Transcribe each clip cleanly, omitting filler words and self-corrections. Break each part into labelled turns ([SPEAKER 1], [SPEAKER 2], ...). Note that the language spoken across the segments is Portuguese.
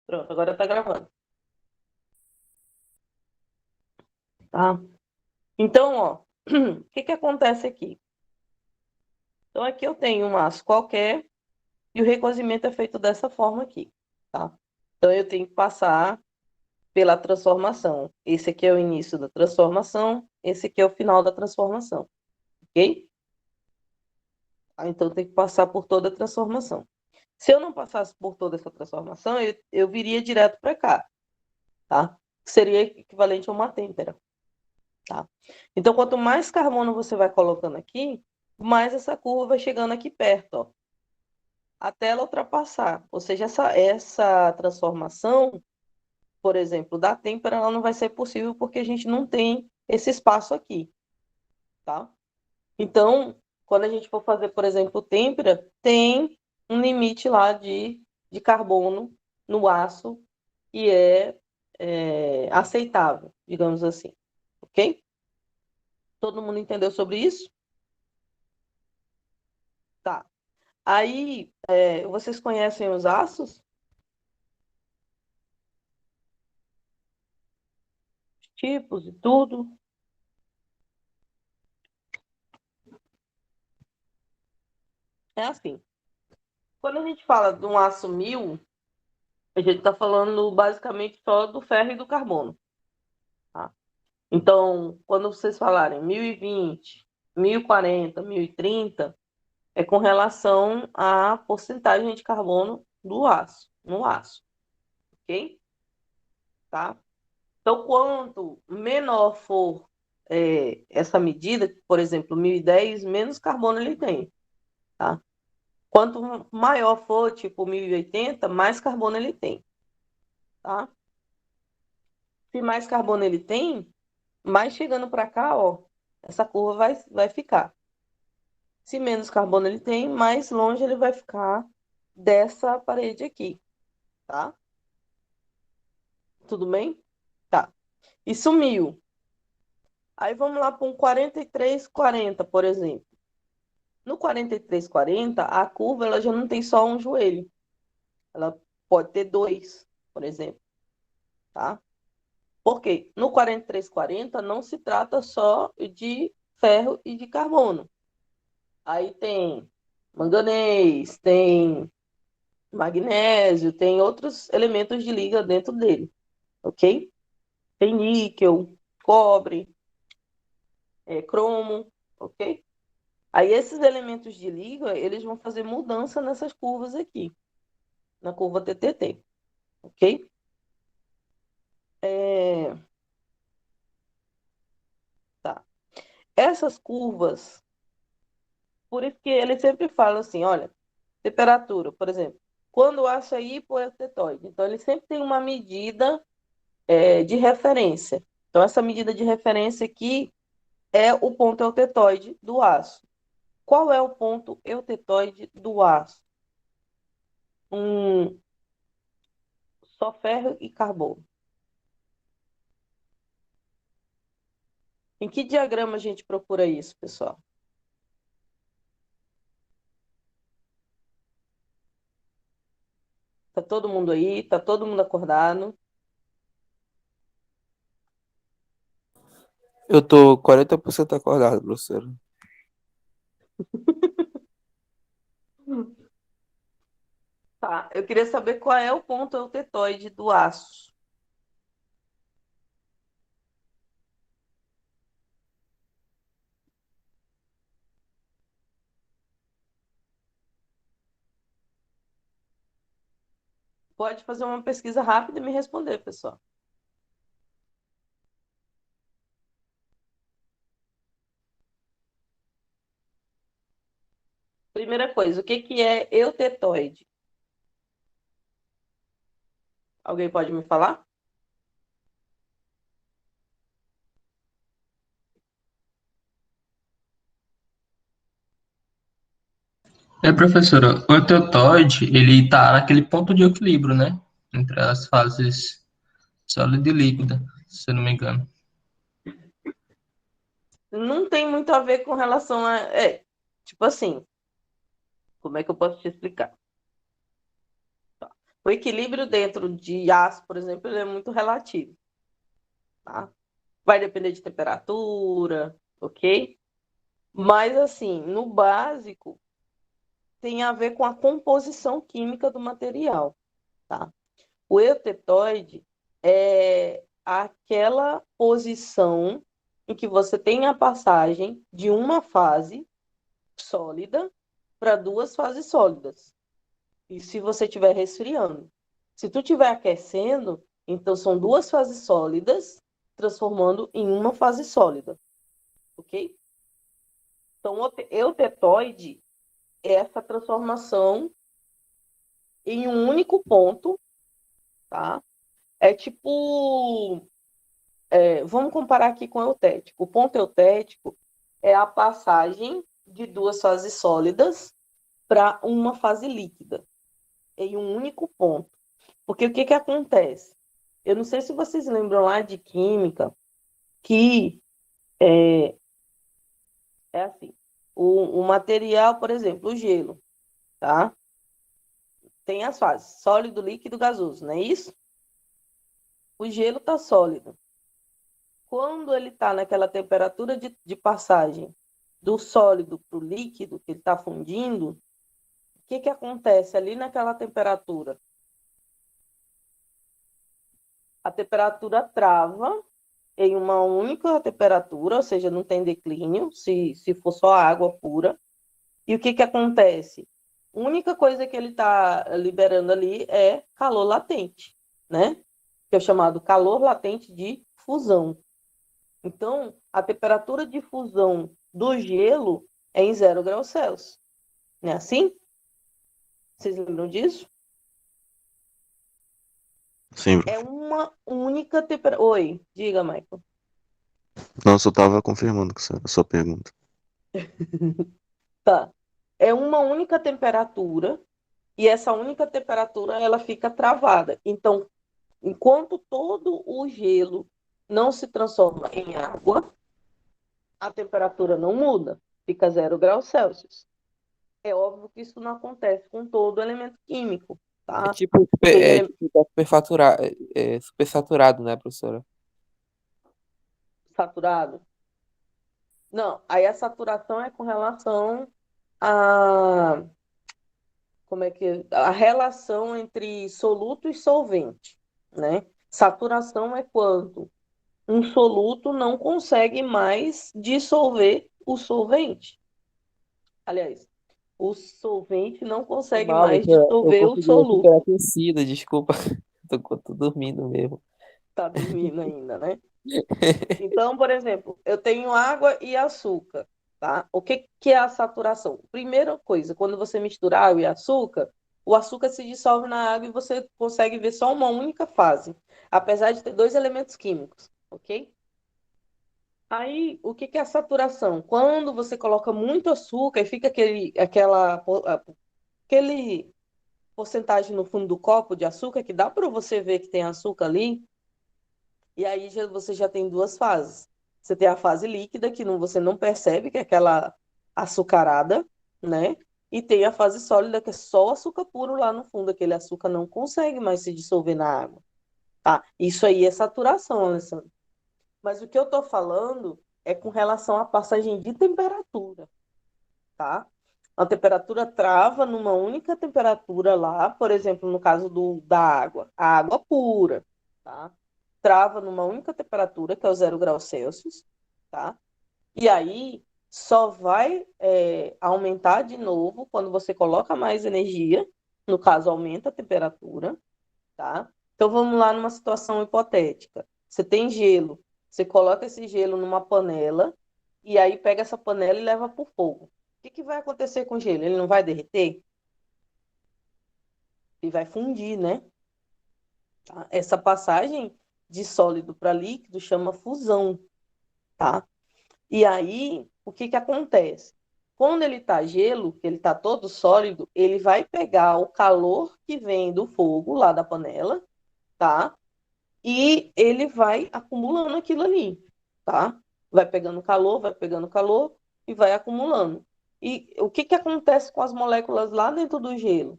[SPEAKER 1] Pronto, agora tá gravando, tá? Então, ó, o que que acontece aqui? Então, aqui eu tenho um aço qualquer e o recozimento é feito dessa forma aqui, tá? Então, eu tenho que passar pela transformação. Esse aqui é o início da transformação, esse aqui é o final da transformação, ok? Então, tem que passar por toda a transformação. Se eu não passasse por toda essa transformação, eu viria direto para cá, tá? Seria equivalente a uma têmpera. Tá? Então, quanto mais carbono você vai colocando aqui, mais essa curva vai chegando aqui perto, ó, até ela ultrapassar. Ou seja, essa transformação, por exemplo, da têmpera, ela não vai ser possível porque a gente não tem esse espaço aqui, tá? Então, quando a gente for fazer, por exemplo, têmpera, tem um limite lá de carbono no aço que é aceitável, digamos assim, ok? Todo mundo entendeu sobre isso? Tá. Aí, vocês conhecem os aços, tipos e tudo? É assim. Quando a gente fala de um aço 1000, a gente está falando basicamente só do ferro e do carbono, tá? Então, quando vocês falarem 1020, 1040, 1030, é com relação à porcentagem de carbono do aço, no aço, ok? Tá? Então, quanto menor for essa medida, por exemplo, 1010, menos carbono ele tem, tá? Quanto maior for, tipo 1080, mais carbono ele tem, tá? Se mais carbono ele tem, mais chegando para cá, ó, essa curva vai ficar. Se menos carbono ele tem, mais longe ele vai ficar dessa parede aqui, tá? Tudo bem? Tá. E sumiu. Aí vamos lá para um 4340, por exemplo. No 4340, a curva ela já não tem só um joelho. Ela pode ter dois, por exemplo, tá? Porque no 4340 não se trata só de ferro e de carbono. Aí tem manganês, tem magnésio, tem outros elementos de liga dentro dele, ok? Tem níquel, cobre, cromo, ok? Aí esses elementos de liga, eles vão fazer mudança nessas curvas aqui, na curva TTT, ok? É, tá. Essas curvas, por isso que ele sempre fala assim, olha, temperatura, por exemplo, quando o aço é hipotetóide, então ele sempre tem uma medida de referência. Então, essa medida de referência aqui é o ponto eutetoide do aço. Qual é o ponto eutetoide do aço? Um, só ferro e carbono. Em que diagrama a gente procura isso, pessoal? Tá todo mundo aí? Tá todo mundo acordado?
[SPEAKER 2] Eu tô 40% acordado, professor.
[SPEAKER 1] Tá. Eu queria saber qual é o ponto eutetoide do aço. Pode fazer uma pesquisa rápida e me responder, pessoal. Primeira coisa, o que que é eutetoide? Alguém pode me falar?
[SPEAKER 3] Professora, o eutetóide, ele tá naquele ponto de equilíbrio, né? Entre as fases sólida e líquida, se eu não me engano.
[SPEAKER 1] Não tem muito a ver com relação a. Tipo assim, como é que eu posso te explicar? O equilíbrio dentro de aço, por exemplo, ele é muito relativo, tá? Vai depender de temperatura, ok? Mas, assim, no básico, tem a ver com a composição química do material, tá? O eutetoide é aquela posição em que você tem a passagem de uma fase sólida para duas fases sólidas. E se você estiver resfriando. Se tu estiver aquecendo, então são duas fases sólidas transformando em uma fase sólida, ok? Então, o eutetoide é essa transformação em um único ponto, tá? É tipo, vamos comparar aqui com o eutético. O ponto eutético é a passagem de duas fases sólidas para uma fase líquida, em um único ponto. Porque o que que acontece? Eu não sei se vocês lembram lá de química, que é assim, o material, por exemplo, o gelo, tá? Tem as fases, sólido, líquido, gasoso, não é isso? O gelo está sólido. Quando ele está naquela temperatura de passagem do sólido para o líquido, que ele está fundindo, o que que acontece ali naquela temperatura? A temperatura trava em uma única temperatura, ou seja, não tem declínio, se for só água pura. E o que que acontece? A única coisa que ele está liberando ali é calor latente, né? Que é o chamado calor latente de fusão. Então, a temperatura de fusão do gelo é em 0 graus Celsius. Não é assim? Vocês lembram disso?
[SPEAKER 2] Sim,
[SPEAKER 1] É
[SPEAKER 2] prof.
[SPEAKER 1] uma única temperatura. Oi, diga, Michael.
[SPEAKER 2] Não, só tava confirmando com a sua pergunta.
[SPEAKER 1] Tá. É uma única temperatura e essa única temperatura ela fica travada. Então, enquanto todo o gelo não se transforma em água, a temperatura não muda, fica 0 graus Celsius. É óbvio que isso não acontece com todo elemento químico,
[SPEAKER 2] É
[SPEAKER 1] tá?
[SPEAKER 2] tipo,
[SPEAKER 1] Tem
[SPEAKER 2] é tipo tá supersaturado, né, professora?
[SPEAKER 1] saturado? Não, aí a saturação é com relação a como é que a relação entre soluto e solvente, né? Saturação é quando um soluto não consegue mais dissolver o solvente. Aliás, o solvente não
[SPEAKER 2] Foi
[SPEAKER 1] consegue
[SPEAKER 2] mal,
[SPEAKER 1] mais
[SPEAKER 2] professora. Eu
[SPEAKER 1] dissolver o
[SPEAKER 2] consegui achar que
[SPEAKER 1] soluto.
[SPEAKER 2] era aquecida, desculpa. Tô dormindo mesmo.
[SPEAKER 1] Tá dormindo ainda, né? Então, por exemplo, eu tenho água e açúcar, tá? O que que é a saturação? Primeira coisa, quando você mistura água e açúcar, o açúcar se dissolve na água e você consegue ver só uma única fase, apesar de ter dois elementos químicos, ok? Aí, o que que é a saturação? Quando você coloca muito açúcar e fica aquele porcentagem no fundo do copo de açúcar, que dá para você ver que tem açúcar ali, e aí você já tem duas fases. Você tem a fase líquida, que você não percebe, que é aquela açucarada, né? E tem a fase sólida, que é só o açúcar puro lá no fundo. Aquele açúcar não consegue mais se dissolver na água, tá? Isso aí é saturação, Alessandro. Mas o que eu estou falando é com relação à passagem de temperatura, tá? A temperatura trava numa única temperatura lá, por exemplo, no caso da água, a água pura, tá? Trava numa única temperatura, que é o 0 graus Celsius, tá? E aí só vai aumentar de novo quando você coloca mais energia, no caso, aumenta a temperatura, tá? Então vamos lá numa situação hipotética. Você tem gelo, você coloca esse gelo numa panela, e aí pega essa panela e leva para o fogo. O que que vai acontecer com o gelo? Ele não vai derreter? Ele vai fundir, né? Tá? Essa passagem de sólido para líquido chama fusão, tá? E aí, o que que acontece? Quando ele está gelo, que ele está todo sólido, ele vai pegar o calor que vem do fogo lá da panela, tá? E ele vai acumulando aquilo ali, tá? Vai pegando calor e vai acumulando. E o que que acontece com as moléculas lá dentro do gelo?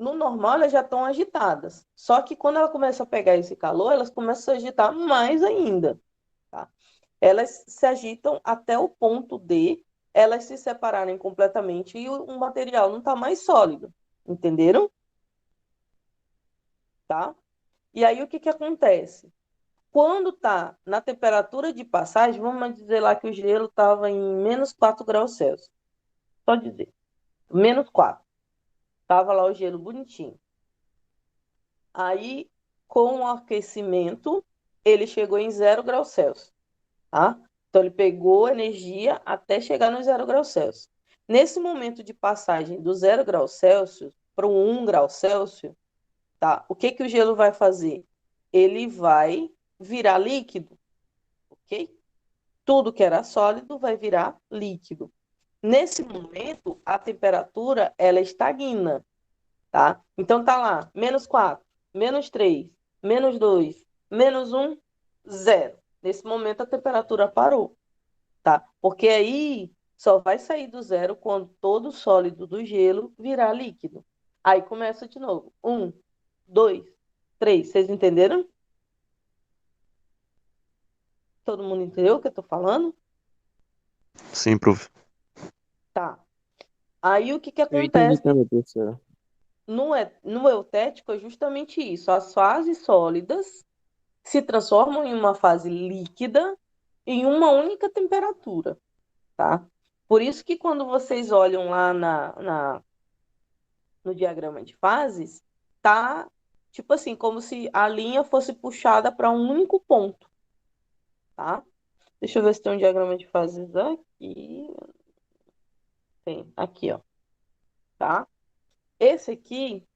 [SPEAKER 1] no normal elas já estão agitadas. Só que quando ela começa a pegar esse calor, elas começam a se agitar mais ainda, tá? Elas se agitam até o ponto de elas se separarem completamente e o material não está mais sólido. Entenderam? Tá? E aí o que acontece? Quando está na temperatura de passagem, vamos dizer lá que o gelo estava em -4 graus Celsius. Só dizer, -4. Estava lá o gelo bonitinho. Aí, com o aquecimento, ele chegou em 0 graus Celsius. Tá? Então, ele pegou energia até chegar no 0 graus Celsius. Nesse momento de passagem do 0 graus Celsius para o 1 grau Celsius, tá? O que o gelo vai fazer? Ele vai virar líquido, ok? Tudo que era sólido vai virar líquido. Nesse momento, a temperatura ela estagna, tá? Então tá lá, -4, -3, -2, -1, 0. Nesse momento a temperatura parou, tá? Porque aí só vai sair do zero quando todo o sólido do gelo virar líquido. Aí começa de novo. 1, 2, 3. Vocês entenderam? Todo mundo entendeu o que eu tô falando?
[SPEAKER 2] Sim, prof.
[SPEAKER 1] Tá. Aí o que
[SPEAKER 4] Eu entendi
[SPEAKER 1] acontece
[SPEAKER 4] também, professora.
[SPEAKER 1] no eutético é justamente isso. As fases sólidas se transformam em uma fase líquida em uma única temperatura, tá? Por isso que quando vocês olham lá no diagrama de fases, tá tipo assim, como se a linha fosse puxada para um único ponto, tá? Deixa eu ver se tem um diagrama de fases aqui. Tem, aqui, ó, tá? Esse aqui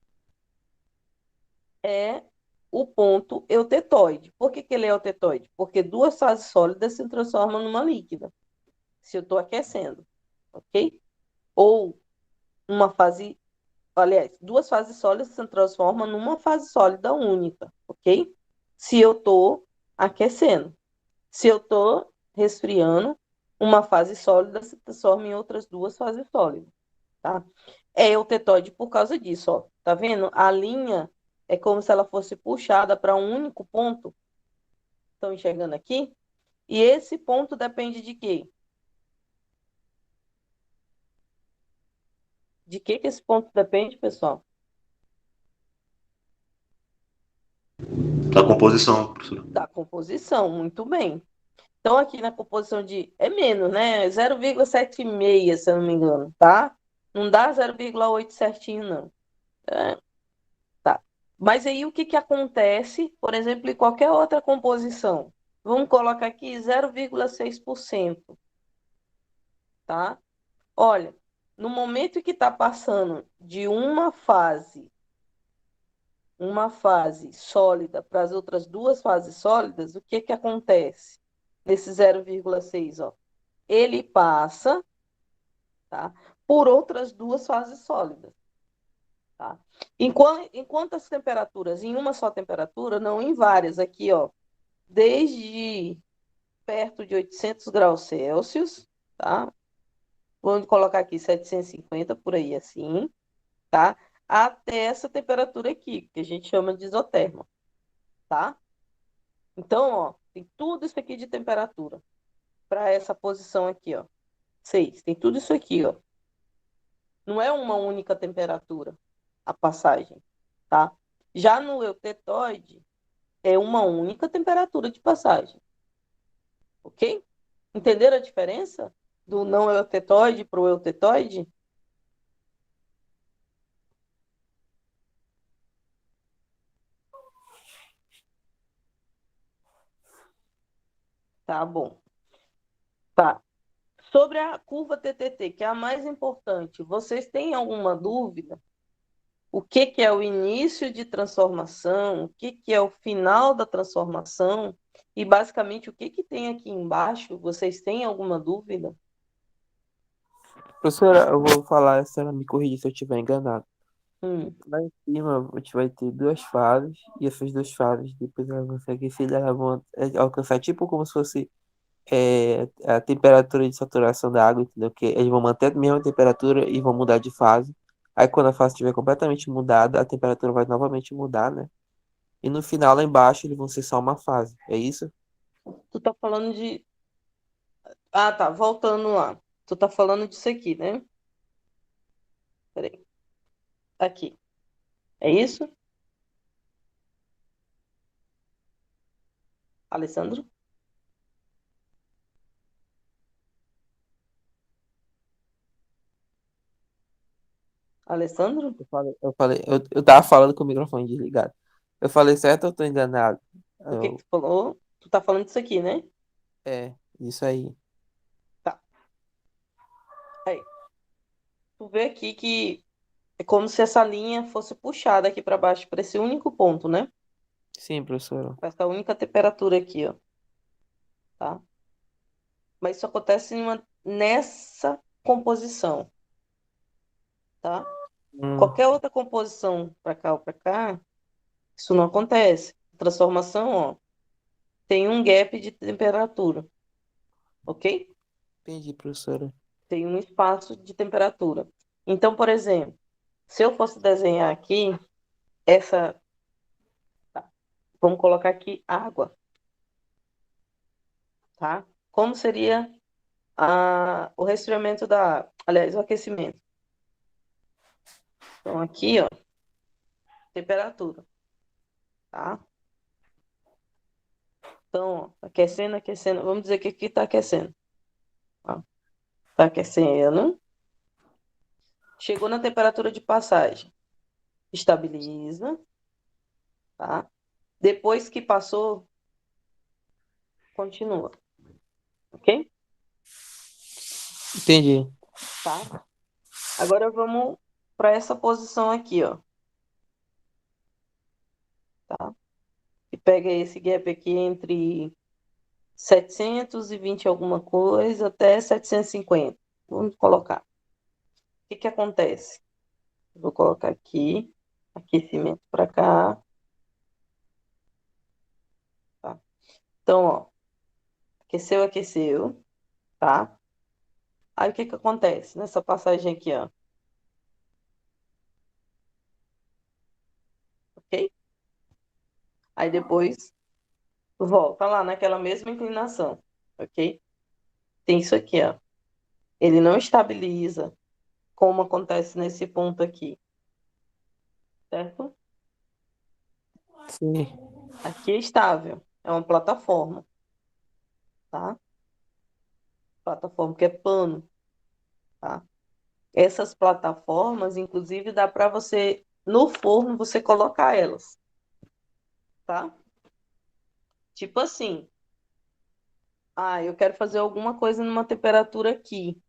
[SPEAKER 1] é o ponto eutetoide. Por que ele é eutetoide? Porque duas fases sólidas se transformam numa líquida, se eu estou aquecendo, ok? Ou uma fase, aliás, duas fases sólidas se transformam numa fase sólida única, ok? Se eu estou aquecendo. Se eu estou resfriando, uma fase sólida se transforma em outras duas fases sólidas, tá? É eutetoide por causa disso, ó. Tá vendo? A linha é como se ela fosse puxada para um único ponto. Estão enxergando aqui? E esse ponto depende de quê? De que esse ponto depende, pessoal?
[SPEAKER 2] Da composição, professor.
[SPEAKER 1] Da composição, muito bem. Então, aqui na composição de. É menos, né? 0,76, se eu não me engano, tá? Não dá 0,8 certinho, não. É, tá. Mas aí o que acontece, por exemplo, em qualquer outra composição? Vamos colocar aqui 0,6%, tá? Olha, no momento que está passando de uma fase sólida para as outras duas fases sólidas, o que acontece nesse 0,6, ó? Ele passa, tá, por outras duas fases sólidas, tá? Enquanto as temperaturas em uma só temperatura, não em várias, aqui, ó, desde perto de 800 graus Celsius, tá? Vamos colocar aqui 750 por aí assim, tá? Até essa temperatura aqui, que a gente chama de isoterma, tá? Então, ó, tem tudo isso aqui de temperatura para essa posição aqui, ó. 6, tem tudo isso aqui, ó. Não é uma única temperatura a passagem, tá? Já no eutetoide, é uma única temperatura de passagem, ok? Entenderam a diferença do não eutetoide para o eutetoide? Tá bom. Tá. Sobre a curva TTT, que é a mais importante, vocês têm alguma dúvida? O que é o início de transformação? O que é o final da transformação? E basicamente o que tem aqui embaixo? Vocês têm alguma dúvida?
[SPEAKER 4] Professora, eu vou falar, a senhora me corrigir se eu estiver enganado.
[SPEAKER 1] Hum,
[SPEAKER 4] Lá em cima, a gente vai ter duas fases, e essas duas fases, depois elas vão ser aquecidas, elas vão alcançar tipo como se fosse a temperatura de saturação da água, entendeu? Que eles vão manter a mesma temperatura e vão mudar de fase. Aí quando a fase estiver completamente mudada, a temperatura vai novamente mudar, né? E no final, lá embaixo, eles vão ser só uma fase. É isso?
[SPEAKER 1] Tu tá falando de. Ah, tá, voltando lá. Tu tá falando disso aqui, né? Peraí. Aqui. É isso? Alessandro? Alessandro?
[SPEAKER 4] Eu tava falando com o microfone desligado. Eu falei certo ou eu tô enganado?
[SPEAKER 1] O que que
[SPEAKER 4] Eu,
[SPEAKER 1] tu falou? Tu tá falando disso aqui, né?
[SPEAKER 4] isso aí.
[SPEAKER 1] Tá. Aí. Tu vê aqui que é como se essa linha fosse puxada aqui para baixo para esse único ponto, né?
[SPEAKER 4] Sim, professora.
[SPEAKER 1] Para essa única temperatura aqui, ó, tá? Mas isso acontece nessa composição, tá?
[SPEAKER 4] Hum,
[SPEAKER 1] Qualquer outra composição para cá ou para cá, isso não acontece. Transformação, ó, tem um gap de temperatura, ok?
[SPEAKER 4] entendi, professora.
[SPEAKER 1] Tem um espaço de temperatura. Então, por exemplo, se eu fosse desenhar aqui essa, tá, vamos colocar aqui água, tá? Como seria o resfriamento da água? Aliás, o aquecimento. Então, aqui, ó, temperatura, tá? Então, ó, aquecendo, aquecendo. Vamos dizer que aqui está aquecendo. Está aquecendo. Chegou na temperatura de passagem. Estabiliza, tá? Depois que passou, continua. Ok?
[SPEAKER 4] Entendi.
[SPEAKER 1] Tá? Agora vamos para essa posição aqui, ó. Tá? E pega esse gap aqui entre 720 e alguma coisa até 750. Vamos colocar. O que que acontece? Vou colocar aqui, aquecimento para cá. Tá? Então, ó, aqueceu, aqueceu, tá? Aí o que que acontece nessa passagem aqui, ó? Ok? Aí depois volta lá naquela mesma inclinação, ok? Tem isso aqui, ó. Ele não estabiliza, como acontece nesse ponto aqui, certo?
[SPEAKER 4] Sim.
[SPEAKER 1] Aqui é estável, é uma plataforma, tá? Plataforma que é pano, tá? Essas plataformas, inclusive, dá para você, no forno, você colocar elas, tá? Tipo assim, eu quero fazer alguma coisa numa temperatura aqui.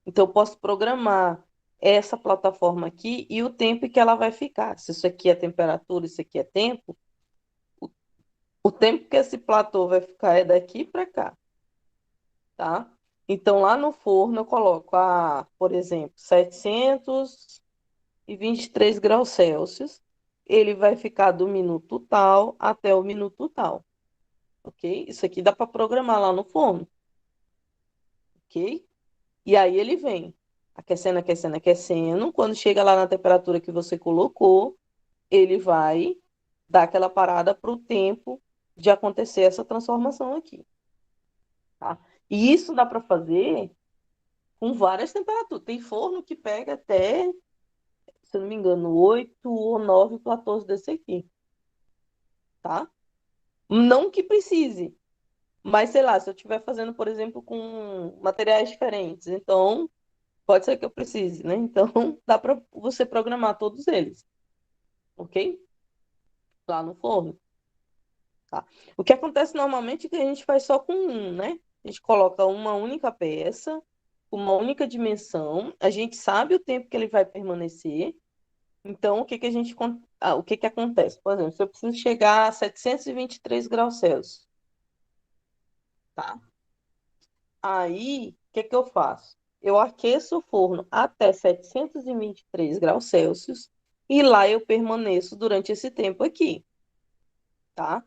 [SPEAKER 1] Então, eu posso programar essa plataforma aqui e o tempo que ela vai ficar. Se isso aqui é temperatura, isso aqui é tempo, o tempo que esse platô vai ficar é daqui para cá, tá? Então, lá no forno, eu coloco, por exemplo, 723 graus Celsius. Ele vai ficar do minuto tal até o minuto tal, ok? Isso aqui dá para programar lá no forno, ok? E aí ele vem aquecendo, aquecendo, aquecendo. Quando chega lá na temperatura que você colocou, ele vai dar aquela parada para o tempo de acontecer essa transformação aqui, tá? E isso dá para fazer com várias temperaturas. Tem forno que pega até, se eu não me engano, 8 ou 9 platôs desse aqui, tá? Não que precise, mas sei lá, se eu estiver fazendo, por exemplo, com materiais diferentes, então pode ser que eu precise, né? Então dá para você programar todos eles, ok? Lá no forno, tá? O que acontece normalmente é que a gente faz só com um, né? A gente coloca uma única peça, uma única dimensão, a gente sabe o tempo que ele vai permanecer. Então, o que que acontece? Por exemplo, se eu preciso chegar a 723 graus Celsius, tá? Aí, o que que eu faço? Eu aqueço o forno até 723 graus Celsius e lá eu permaneço durante esse tempo aqui, tá?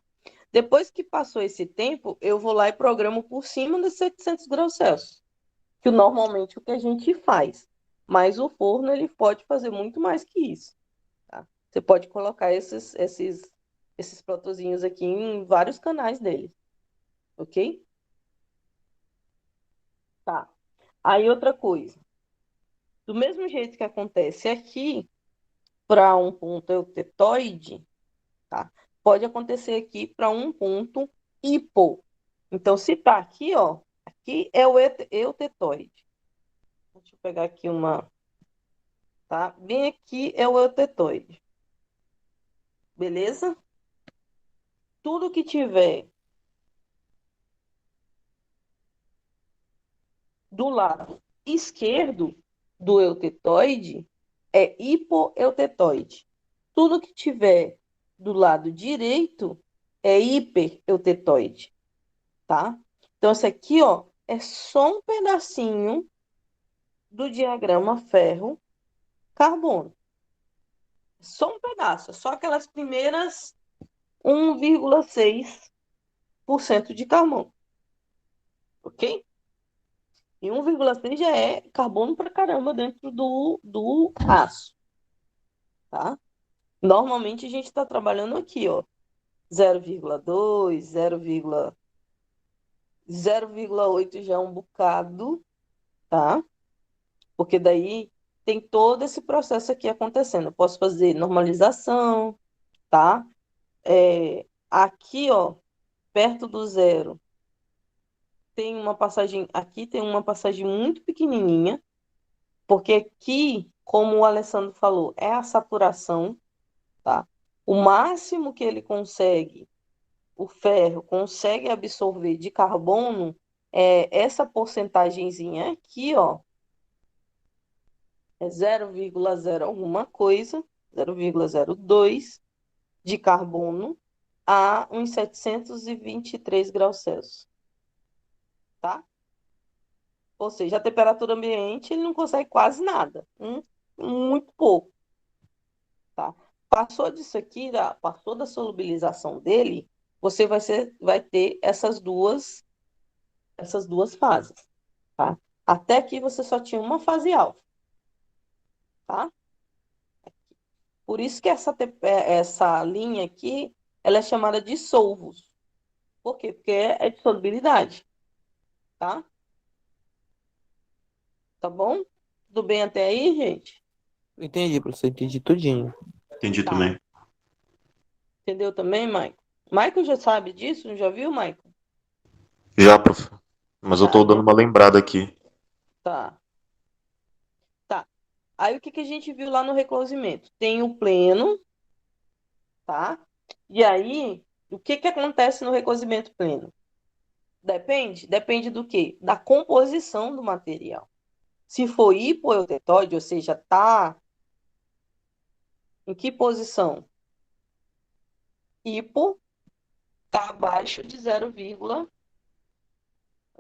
[SPEAKER 1] Depois que passou esse tempo, eu vou lá e programo por cima dos 700 graus Celsius, que normalmente é o que a gente faz. mas o forno ele pode fazer muito mais que isso, tá? Você pode colocar esses protozinhos aqui em vários canais dele, ok? Tá. Aí outra coisa, do mesmo jeito que acontece aqui para um ponto eutetoide, tá? Pode acontecer aqui para um ponto hipo. Então, se tá aqui, ó, aqui é o eutetoide. Deixa eu pegar aqui uma, tá? Bem aqui é o eutetoide. Beleza? Tudo que tiver do lado esquerdo do eutetoide é hipoeutetoide. Tudo que tiver do lado direito é hipereutetoide, tá? Então, esse aqui, ó, é só um pedacinho do diagrama ferro-carbono. Só um pedaço, só aquelas primeiras 1,6% de carbono, ok? E 1,6 já é carbono pra caramba dentro do aço, tá? Normalmente a gente está trabalhando aqui, ó, 0,2, 0,8 já é um bocado, tá? Porque daí tem todo esse processo aqui acontecendo. Eu posso fazer normalização, tá? Aqui, ó, perto do zero, tem uma passagem, aqui tem uma passagem muito pequenininha, porque aqui, como o Alessandro falou, é a saturação, tá? O máximo que ele consegue, o ferro consegue absorver de carbono é essa porcentagenzinha aqui, ó, é 0,0 alguma coisa, 0,02 de carbono a uns 723 graus Celsius, tá? Ou seja, a temperatura ambiente ele não consegue quase nada, muito pouco, tá? Passou disso aqui, passou da solubilização dele, você vai ter essas duas fases, tá? Até aqui você só tinha uma fase alfa, tá? Por isso que essa linha aqui, ela é chamada de solvos. Por quê? Porque é de solubilidade, tá? Tá bom? Tudo bem até aí, gente?
[SPEAKER 4] Entendi, professor, entendi tudinho.
[SPEAKER 2] Entendi
[SPEAKER 1] Tá.
[SPEAKER 2] também.
[SPEAKER 1] Entendeu também, Michael? Michael já sabe disso? Já viu, Michael?
[SPEAKER 2] Já, prof. Mas eu
[SPEAKER 1] Já,
[SPEAKER 2] tô
[SPEAKER 1] né?
[SPEAKER 2] dando uma lembrada aqui.
[SPEAKER 1] Tá. Tá. Aí o que que a gente viu lá no reclosimento? Tem o pleno, tá? E aí, o que que acontece no recozimento pleno? Depende do quê? Da composição do material. Se for hipoeutetóide, ou seja, tá em que posição? Hipo tá abaixo de 0,76.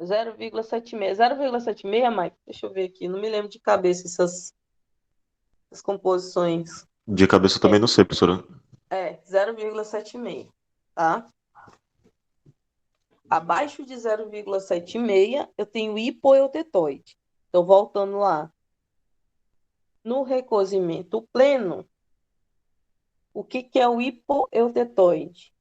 [SPEAKER 1] 0,76, Mike? Deixa eu ver aqui, não me lembro de cabeça essas composições.
[SPEAKER 2] De cabeça eu também não sei, professora.
[SPEAKER 1] 0,76, tá? Abaixo de 0,76, eu tenho hipoeutetóide. Então, voltando lá. No recozimento pleno, o que que é o hipoeutetóide?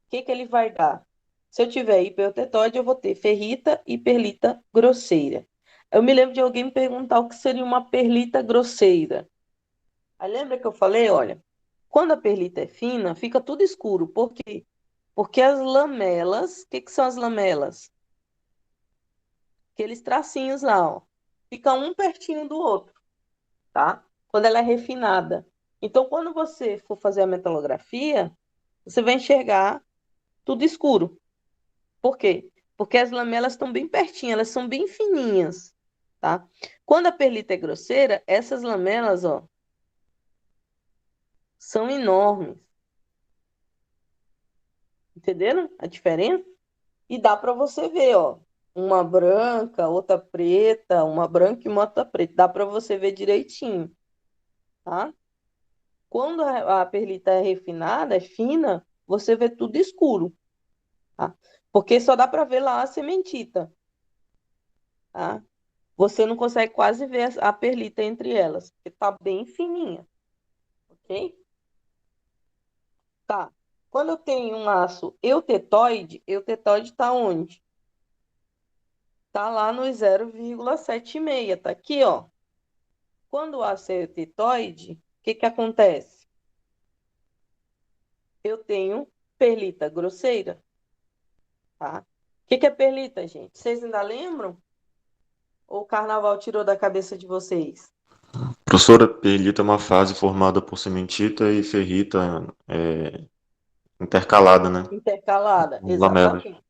[SPEAKER 1] O que que ele vai dar? Se eu tiver hipoeutetóide, eu vou ter ferrita e perlita grosseira. Eu me lembro de alguém me perguntar o que seria uma perlita grosseira. Aí lembra que eu falei, olha, quando a perlita é fina, fica tudo escuro. Por quê? Porque as lamelas, o que que são as lamelas? Aqueles tracinhos lá, ó, fica um pertinho do outro, tá? Quando ela é refinada. Então, quando você for fazer a metalografia, você vai enxergar tudo escuro. Por quê? Porque as lamelas estão bem pertinho, elas são bem fininhas, tá? Quando a perlita é grosseira, essas lamelas, ó, são enormes. Entenderam a diferença? E dá para você ver, ó, uma branca, outra preta, uma branca e uma outra preta. Dá para você ver direitinho, tá? Quando a perlita é refinada, é fina, você vê tudo escuro, tá? Porque só dá para ver lá a sementita, tá? você não consegue quase ver a perlita entre elas, porque tá bem fininha, ok? Tá. Quando eu tenho um aço eutetoide está onde? Tá lá no 0,76, tá aqui, ó. Quando o aço é eutetoide, o que que acontece? Eu tenho perlita grosseira, tá? O que que é perlita, gente? Vocês ainda lembram? Ou o carnaval tirou da cabeça de vocês?
[SPEAKER 2] Professora, perlita é uma fase formada por cementita e ferrita intercalada, né?
[SPEAKER 1] Intercalada,
[SPEAKER 2] Lamelas.
[SPEAKER 1] exatamente.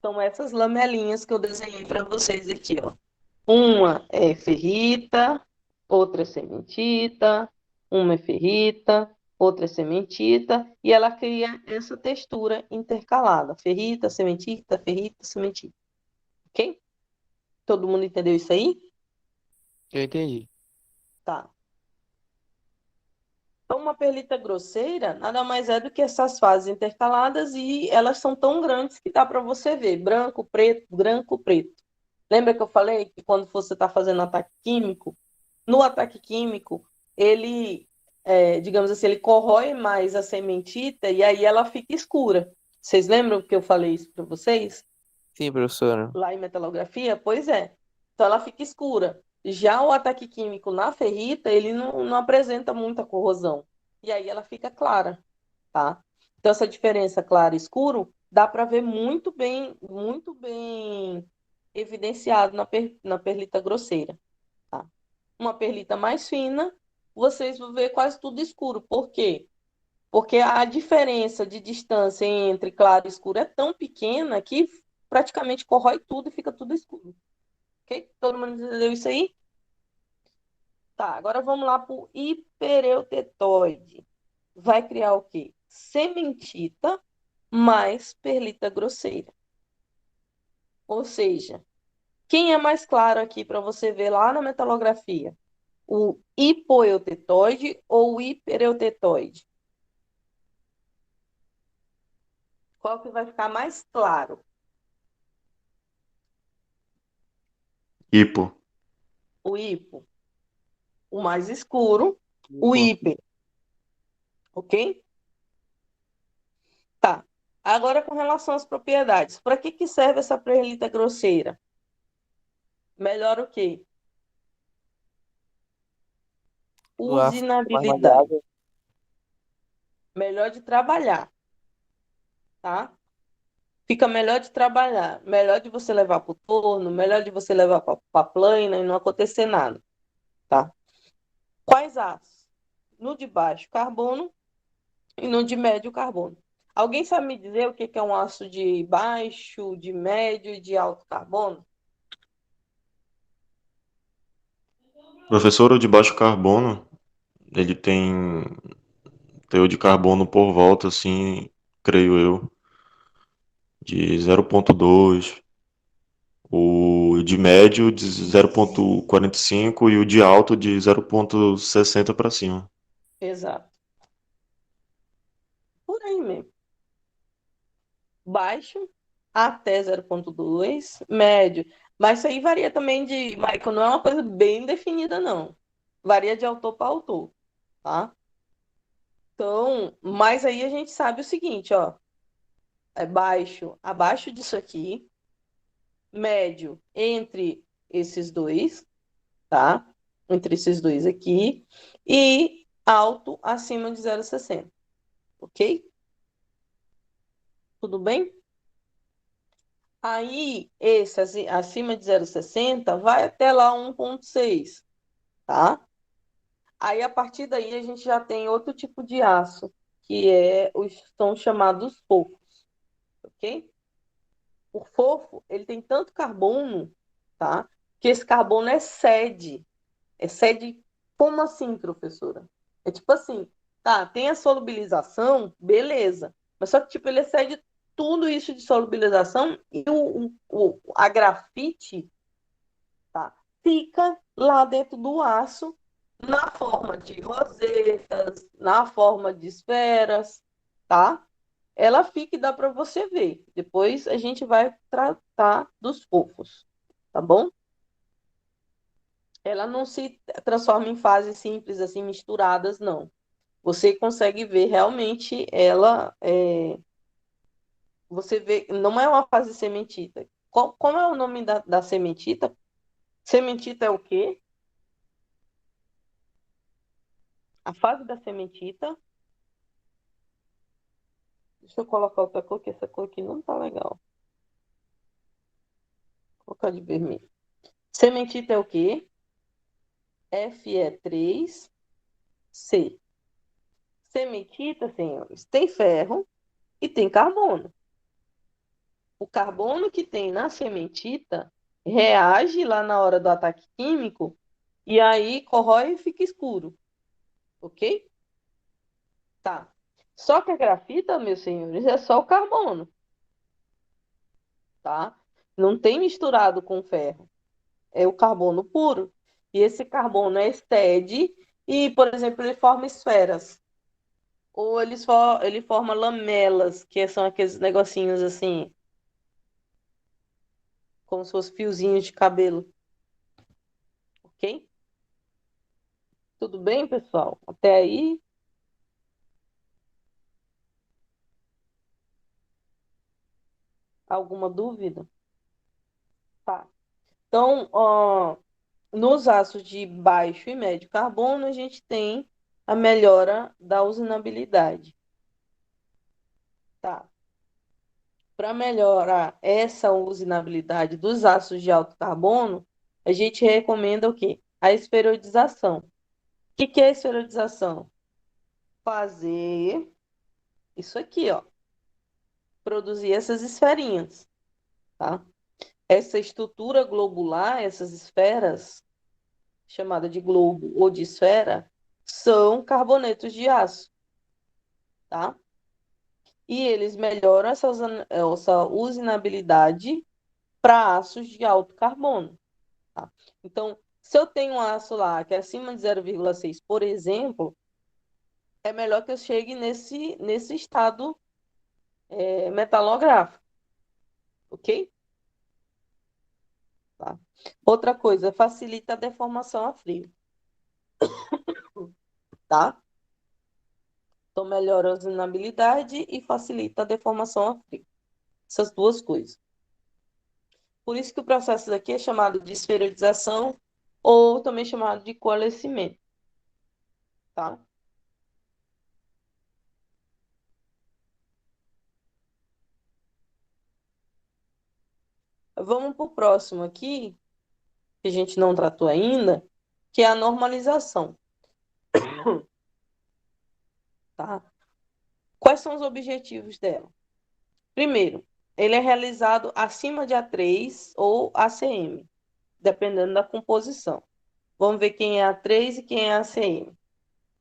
[SPEAKER 1] São essas lamelinhas que eu desenhei para vocês aqui, ó. Uma é ferrita, outra é cementita, uma é ferrita, outra é cementita, e ela cria essa textura intercalada. Ferrita, cementita. Ok? Todo mundo entendeu isso aí?
[SPEAKER 4] Eu entendi.
[SPEAKER 1] Tá. Então, uma perlita grosseira nada mais é do que essas fases intercaladas e elas são tão grandes que dá para você ver branco, preto, branco, preto. Lembra que eu falei que quando você está fazendo ataque químico, no ataque químico, ele, digamos assim, ele corrói mais a sementita e aí ela fica escura. Vocês lembram que eu falei isso para vocês?
[SPEAKER 4] Sim, professora.
[SPEAKER 1] Lá em metalografia? Pois é. Então ela fica escura. Já o ataque químico na ferrita, ele não apresenta muita corrosão. E aí ela fica clara, tá? Então essa diferença claro e escuro dá para ver muito bem evidenciado na perlita grosseira, tá? Uma perlita mais fina, vocês vão ver quase tudo escuro. Por quê? Porque a diferença de distância entre claro e escuro é tão pequena que praticamente corrói tudo e fica tudo escuro. Ok? Todo mundo entendeu isso aí? Tá, agora vamos lá para o hipereutetoide. Vai criar o quê? Cementita mais perlita grosseira. Ou seja, quem é mais claro aqui para você ver lá na metalografia? O hipoeutetoide ou o hipereutetoide? Qual que vai ficar mais claro?
[SPEAKER 2] Hipo.
[SPEAKER 1] O hipo, o mais escuro, o
[SPEAKER 4] Hipo.
[SPEAKER 1] hiper, ok? Tá. Agora com relação às propriedades, para que serve essa perlita grosseira? Melhor o quê?
[SPEAKER 4] O aço fica mais
[SPEAKER 1] Usinabilidade.
[SPEAKER 4] maleável.
[SPEAKER 1] Melhor de trabalhar, tá? Fica melhor de trabalhar, melhor de você levar para o torno, melhor de você levar para a plana e não acontecer nada, tá? Quais aços? No de baixo, carbono e no de médio, carbono. Alguém sabe me dizer o que é um aço de baixo, de médio e de alto carbono?
[SPEAKER 2] Professora, o de baixo carbono, ele tem teor de carbono por volta, assim, creio eu, de 0,2. O de médio de 0,45 e o de alto de 0,60 para cima.
[SPEAKER 1] Exato. Por aí mesmo. Baixo até 0,2, médio. Mas isso aí varia também de. Michael, não é uma coisa bem definida, não. Varia de autor para autor, tá? Então, mas aí a gente sabe o seguinte, ó. É baixo abaixo disso aqui, médio entre esses dois, tá? Entre esses dois aqui, e alto acima de 0,60, ok? Tudo bem? Aí, esse acima de 0,60 vai até lá 1,6, tá? Aí, a partir daí, a gente já tem outro tipo de aço, que são chamados fofos, ok? O fofo, ele tem tanto carbono, tá? Que esse carbono excede. Excede como assim, professora? É tipo assim, tá, tem a solubilização, beleza. Mas só que, tipo, ele excede tudo isso de solubilização e a grafite, tá, fica lá dentro do aço na forma de rosetas, na forma de esferas, tá? Ela fica e dá para você ver. Depois a gente vai tratar dos fofos, tá bom? ela não se transforma em fases simples, assim, misturadas, não. Você consegue ver realmente ela, você vê, não é uma fase sementita. Como é o nome da sementita? Sementita é o quê? A fase da sementita. Deixa eu colocar outra cor, que essa cor aqui não tá legal. Vou colocar de vermelho. Sementita é o quê? Fe3C. Sementita, senhores, tem ferro e tem carbono. O carbono que tem na sementita reage lá na hora do ataque químico e aí corrói e fica escuro. Ok? Tá. Só que a grafita, meus senhores, é só o carbono. Tá? Não tem misturado com ferro. É o carbono puro. E esse carbono é STED e, por exemplo, ele forma esferas. Ou ele forma lamelas, que são aqueles negocinhos assim, como se fossem fiozinhos de cabelo. Ok? Tudo bem, pessoal? Até aí? Alguma dúvida? Tá. Então, nos ácidos de baixo e médio carbono, a gente tem a melhora da usinabilidade. Tá. Para melhorar essa usinabilidade dos ácidos de alto carbono, a gente recomenda o quê? A esferoidização. O que é a esferoidização? Fazer isso aqui, ó. Produzir essas esferinhas, tá? Essa estrutura globular, essas esferas, chamada de globo ou de esfera, são carbonetos de aço, tá? E eles melhoram essa usinabilidade para aços de alto carbono, tá? Então, se eu tenho um aço lá que é acima de 0,6, por exemplo, é melhor que eu chegue nesse estado metalográfico, ok? Tá? Outra coisa, facilita a deformação a frio, tá? Então, melhora a usinabilidade e facilita a deformação a frio. Essas duas coisas. Por isso que o processo daqui é chamado de esferoidização ou também chamado de coalescimento, tá? Vamos para o próximo aqui, que a gente não tratou ainda, que é a normalização, tá? Quais são os objetivos dela? Primeiro, ele é realizado acima de A3 ou ACM, dependendo da composição. Vamos ver quem é A3 e quem é ACM.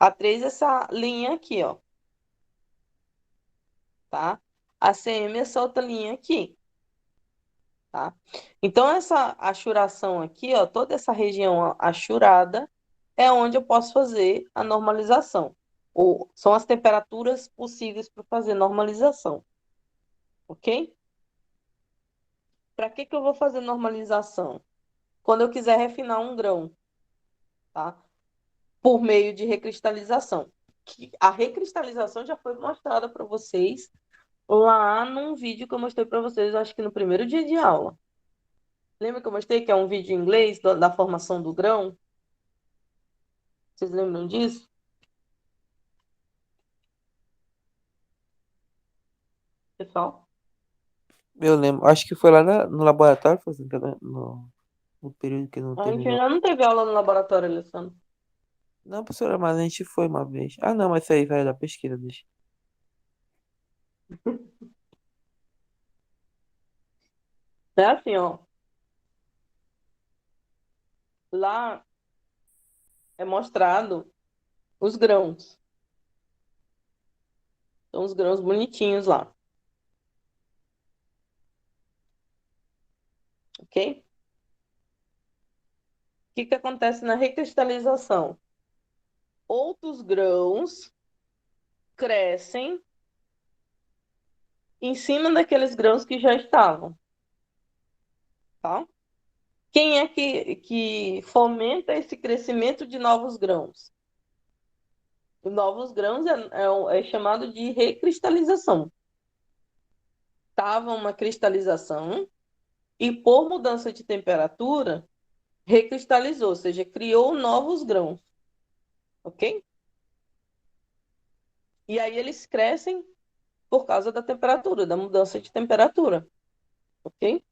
[SPEAKER 1] A3 é essa linha aqui, ó, tá? ACM é essa outra linha aqui, tá? Então, essa achuração aqui, ó, toda essa região achurada é onde eu posso fazer a normalização. Ou são as temperaturas possíveis para fazer normalização, ok? Para que eu vou fazer normalização? Quando eu quiser refinar um grão, tá? Por meio de recristalização. A recristalização já foi mostrada para vocês lá num vídeo que eu mostrei para vocês, acho que no primeiro dia de aula. Lembra que eu mostrei que é um vídeo em inglês da formação do grão? Vocês lembram disso? Pessoal?
[SPEAKER 4] Eu lembro, acho que foi lá no laboratório, fazendo, né, no período que não
[SPEAKER 1] A gente
[SPEAKER 4] terminou.
[SPEAKER 1] ainda não teve aula no laboratório, Alessandro.
[SPEAKER 4] Não, professora, mas a gente foi uma vez. Ah, não, mas isso aí vai da pesquisa, deixa.
[SPEAKER 1] É assim, ó. Lá é mostrado os grãos. São os grãos bonitinhos lá. Ok? O que acontece na recristalização? Outros grãos crescem em cima daqueles grãos que já estavam, tá? Quem é que fomenta esse crescimento de novos grãos? Novos grãos é chamado de recristalização. Estava uma cristalização e, por mudança de temperatura, recristalizou, ou seja, criou novos grãos. Ok? E aí eles crescem por causa da temperatura, da mudança de temperatura. Ok?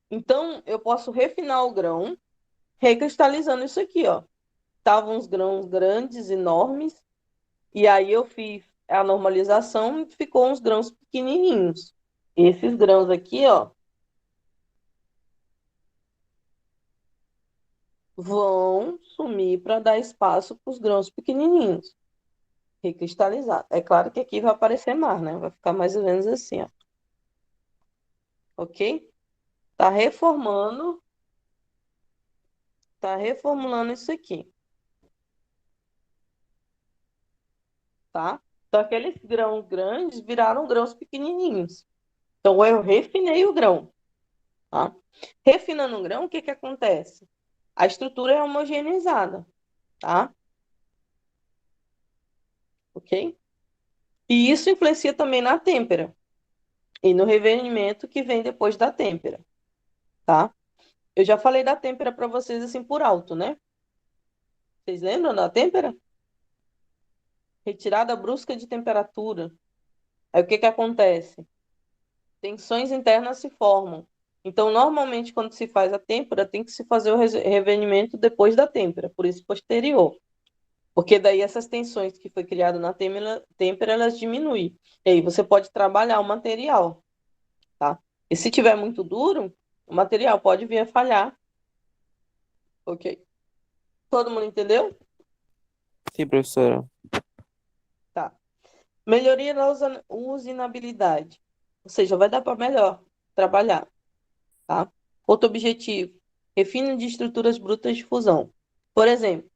[SPEAKER 1] Então, eu posso refinar o grão recristalizando isso aqui, ó. Estavam uns grãos grandes, enormes, e aí eu fiz a normalização e ficou uns grãos pequenininhos. Esses grãos aqui, ó, vão sumir para dar espaço para os grãos pequenininhos, recristalizar. É claro que aqui vai aparecer mais, né? Vai ficar mais ou menos assim, ó. Ok? Tá reformulando isso aqui, tá? Então, aqueles grãos grandes viraram grãos pequenininhos. Então, eu refinei o grão, tá? Refinando o grão, o que que acontece? A estrutura é homogeneizada, tá? Ok? E isso influencia também na têmpera e no revenimento que vem depois da têmpera, tá? Eu já falei da têmpera para vocês assim por alto, né? Vocês lembram da têmpera? Retirada brusca de temperatura. Aí o que que acontece? Tensões internas se formam. Então, normalmente, quando se faz a têmpera, tem que se fazer o revenimento depois da têmpera, por isso posterior. Porque daí essas tensões que foi criado na têmpera, elas diminuem. E aí você pode trabalhar o material, tá? E se tiver muito duro, o material pode vir a falhar. Ok? Todo mundo entendeu?
[SPEAKER 4] Sim, professora.
[SPEAKER 1] Tá. Melhoria na usinabilidade. Ou seja, vai dar para melhor trabalhar, tá? Outro objetivo, refino de estruturas brutas de fusão. Por exemplo,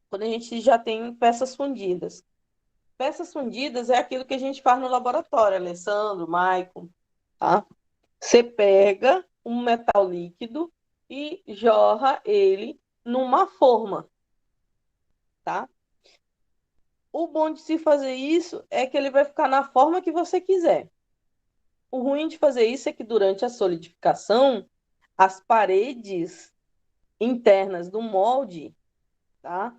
[SPEAKER 1] quando a gente já tem peças fundidas. Peças fundidas é aquilo que a gente faz no laboratório, Alessandro, Maicon, tá? Você pega um metal líquido e jorra ele numa forma, tá? O bom de se fazer isso é que ele vai ficar na forma que você quiser. O ruim de fazer isso é que durante a solidificação, as paredes internas do molde, tá?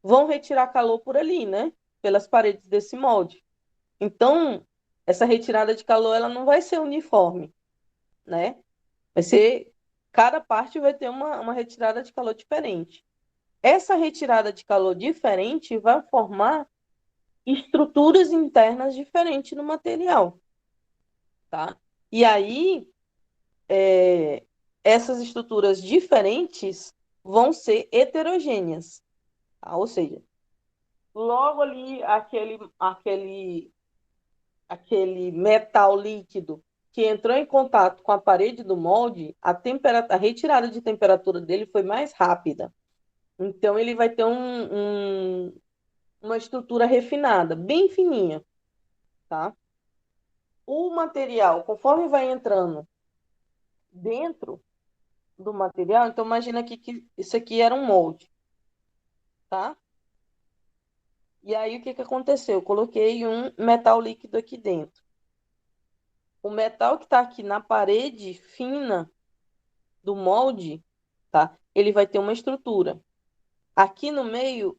[SPEAKER 1] Vão retirar calor por ali, né? Pelas paredes desse molde. Então, essa retirada de calor, ela não vai ser uniforme, né? Vai ser, cada parte vai ter uma retirada de calor diferente. Essa retirada de calor diferente vai formar estruturas internas diferentes no material, tá? E aí, essas estruturas diferentes vão ser heterogêneas, tá? Ou seja, logo ali aquele metal líquido que entrou em contato com a parede do molde, a retirada de temperatura dele foi mais rápida. Então, ele vai ter uma estrutura refinada, bem fininha, tá? O material, conforme vai entrando dentro do material, então imagina aqui que isso aqui era um molde, tá? E aí, o que que aconteceu? Eu coloquei um metal líquido aqui dentro. O metal que está aqui na parede fina do molde, tá? Ele vai ter uma estrutura. Aqui no meio,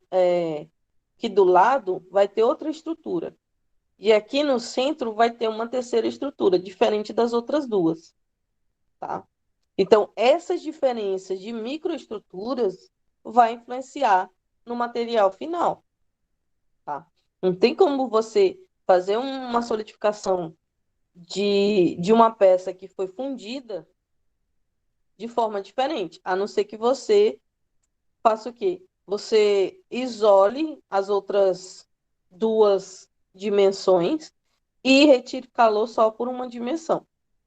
[SPEAKER 1] aqui do lado, vai ter outra estrutura. E aqui no centro vai ter uma terceira estrutura, diferente das outras duas, tá? Então, essas diferenças de microestruturas vai influenciar no material final, tá? Não tem como você fazer uma solidificação de uma peça que foi fundida de forma diferente, a não ser que você faça o quê? Você isole as outras duas dimensões e retire calor só por uma dimensão,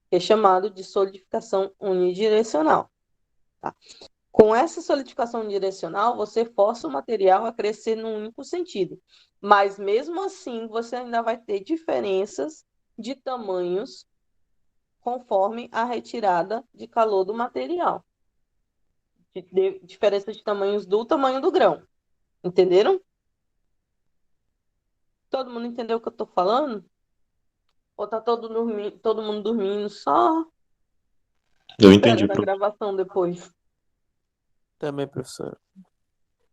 [SPEAKER 1] que é chamado de solidificação unidirecional. Tá? Com essa solidificação unidirecional, você força o material a crescer num único sentido. Mas mesmo assim, você ainda vai ter diferenças de tamanhos conforme a retirada de calor do material. Diferença de tamanhos do tamanho do grão. Entenderam? Todo mundo entendeu o que eu estou falando? Ou tá todo mundo dormindo só
[SPEAKER 2] Eu entendi,
[SPEAKER 1] esperando a gravação depois?
[SPEAKER 4] Também, professor.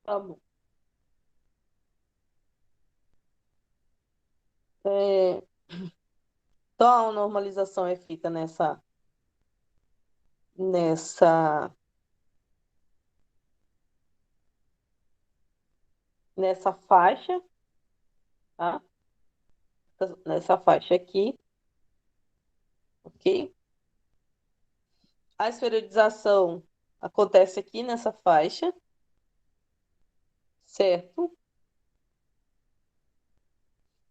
[SPEAKER 1] Tá bom. Então, a normalização é feita nessa, nessa faixa, tá? Nessa faixa aqui, ok? A esferoidização acontece aqui nessa faixa, certo?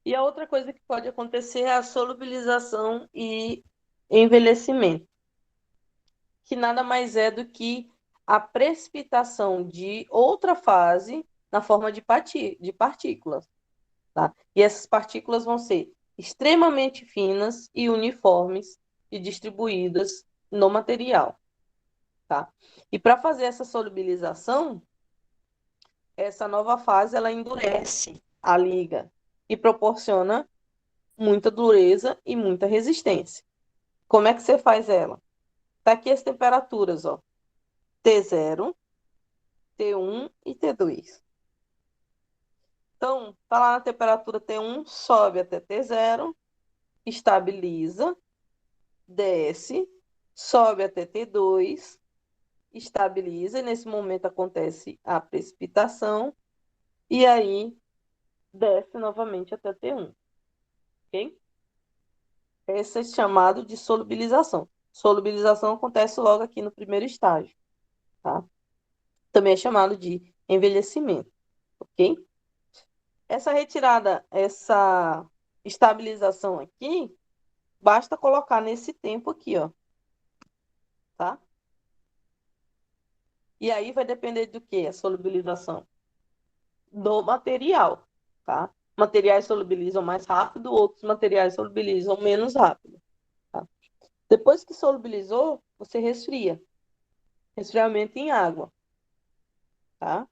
[SPEAKER 1] E a outra coisa que pode acontecer é a solubilização e envelhecimento, que nada mais é do que a precipitação de outra fase na forma de partículas, tá? E essas partículas vão ser extremamente finas e uniformes e distribuídas no material, tá? E para fazer essa solubilização, essa nova fase ela endurece a liga e proporciona muita dureza e muita resistência. Como é que você faz ela? Tá aqui as temperaturas, ó. T0, T1 e T2. Então, tá lá na temperatura T1, sobe até T0, estabiliza, desce, sobe até T2, estabiliza, e nesse momento acontece a precipitação, e aí desce novamente até T1, ok? Esse é chamado de solubilização. Solubilização acontece logo aqui no primeiro estágio, tá? Também é chamado de envelhecimento, ok? Essa retirada, essa estabilização aqui, basta colocar nesse tempo aqui, ó, tá? E aí vai depender do que a solubilização? Do material, tá? Materiais solubilizam mais rápido, outros materiais solubilizam menos rápido, tá? Depois que solubilizou, você resfria. Resfriamento em água, tá?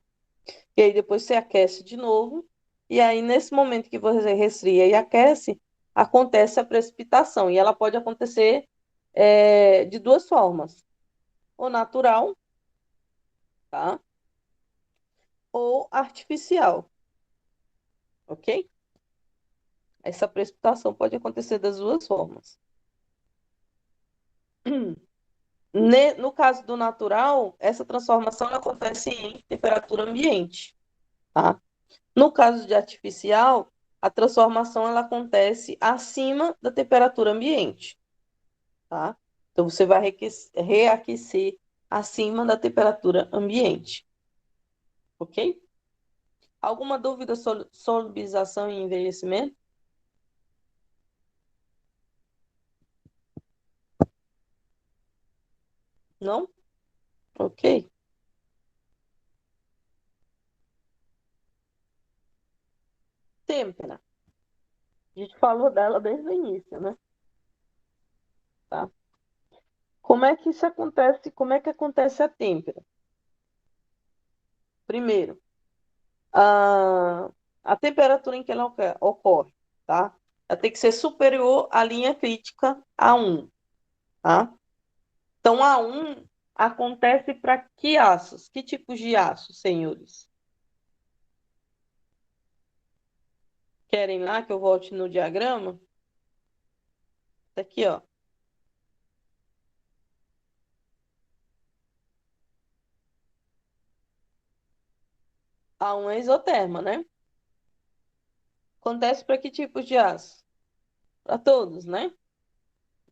[SPEAKER 1] E aí depois você aquece de novo, e aí nesse momento que você resfria e aquece, acontece a precipitação, e ela pode acontecer de duas formas, ou natural, tá? Ou artificial, ok? Essa precipitação pode acontecer das duas formas. No caso do natural, essa transformação acontece em temperatura ambiente, tá? No caso de artificial, a transformação ela acontece acima da temperatura ambiente, tá? Então, você vai reaquecer acima da temperatura ambiente, ok? Alguma dúvida sobre solubilização e envelhecimento? Não? Ok. Têmpera. A gente falou dela desde o início, né? Tá? Como é que isso acontece? Como é que acontece a têmpera? Primeiro, a, a temperatura em que ela ocorre, tá? Ela tem que ser superior à linha crítica A1, tá? Então, A1 acontece para que aços? Que tipos de aços, senhores? Querem lá que eu volte no diagrama? Tá aqui, ó. A1 é isoterma, né? Acontece para que tipos de aço? Para todos, né?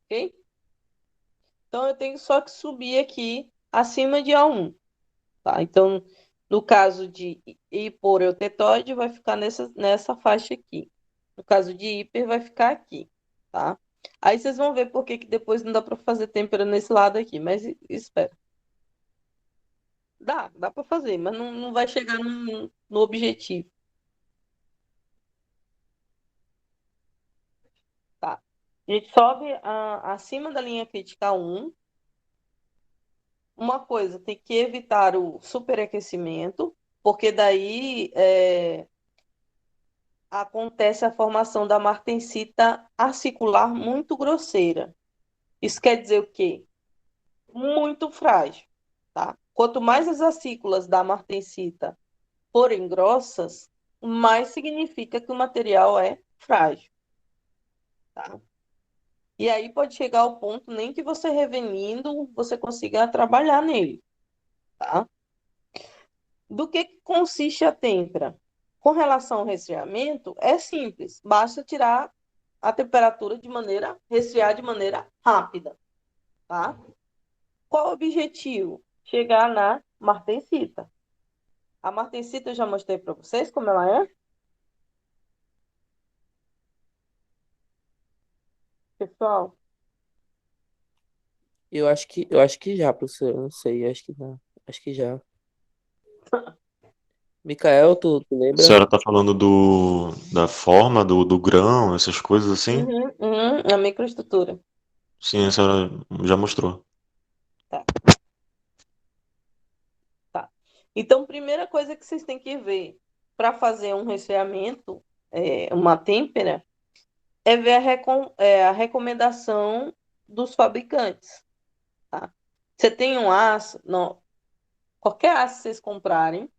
[SPEAKER 1] Ok? Então, eu tenho só que subir aqui acima de A1, tá? Então, no caso de hiporeutetoide, vai ficar nessa faixa aqui. No caso de hiper, vai ficar aqui, tá? Aí vocês vão ver por que depois não dá para fazer têmpera nesse lado aqui, mas espera. Dá para fazer, mas não vai chegar no objetivo, tá? A gente sobe acima da linha crítica 1. Uma coisa, tem que evitar o superaquecimento, porque daí acontece a formação da martensita acicular muito grosseira. Isso quer dizer o quê? Muito frágil, tá? Quanto mais as acículas da martensita forem grossas, mais significa que o material é frágil, tá? E aí pode chegar ao ponto nem que você revenindo, você consiga trabalhar nele, tá? Do que consiste a têmpera? Com relação ao resfriamento, é simples, basta tirar a temperatura resfriar de maneira rápida, tá? Qual o objetivo? Chegar na martensita. A martensita eu já mostrei para vocês como ela é. Pessoal,
[SPEAKER 4] Eu acho que já, professor. Eu não sei, acho que não. Acho que já. Micael, tu
[SPEAKER 2] A
[SPEAKER 4] lembra?
[SPEAKER 2] senhora tá falando da forma, do grão, essas coisas assim?
[SPEAKER 1] a microestrutura.
[SPEAKER 2] Sim, a senhora já mostrou.
[SPEAKER 1] Tá, tá. Então, primeira coisa que vocês têm que ver para fazer um resfriamento, uma têmpera, é ver a recomendação dos fabricantes, tá? Você tem um aço, não, qualquer aço que vocês comprarem,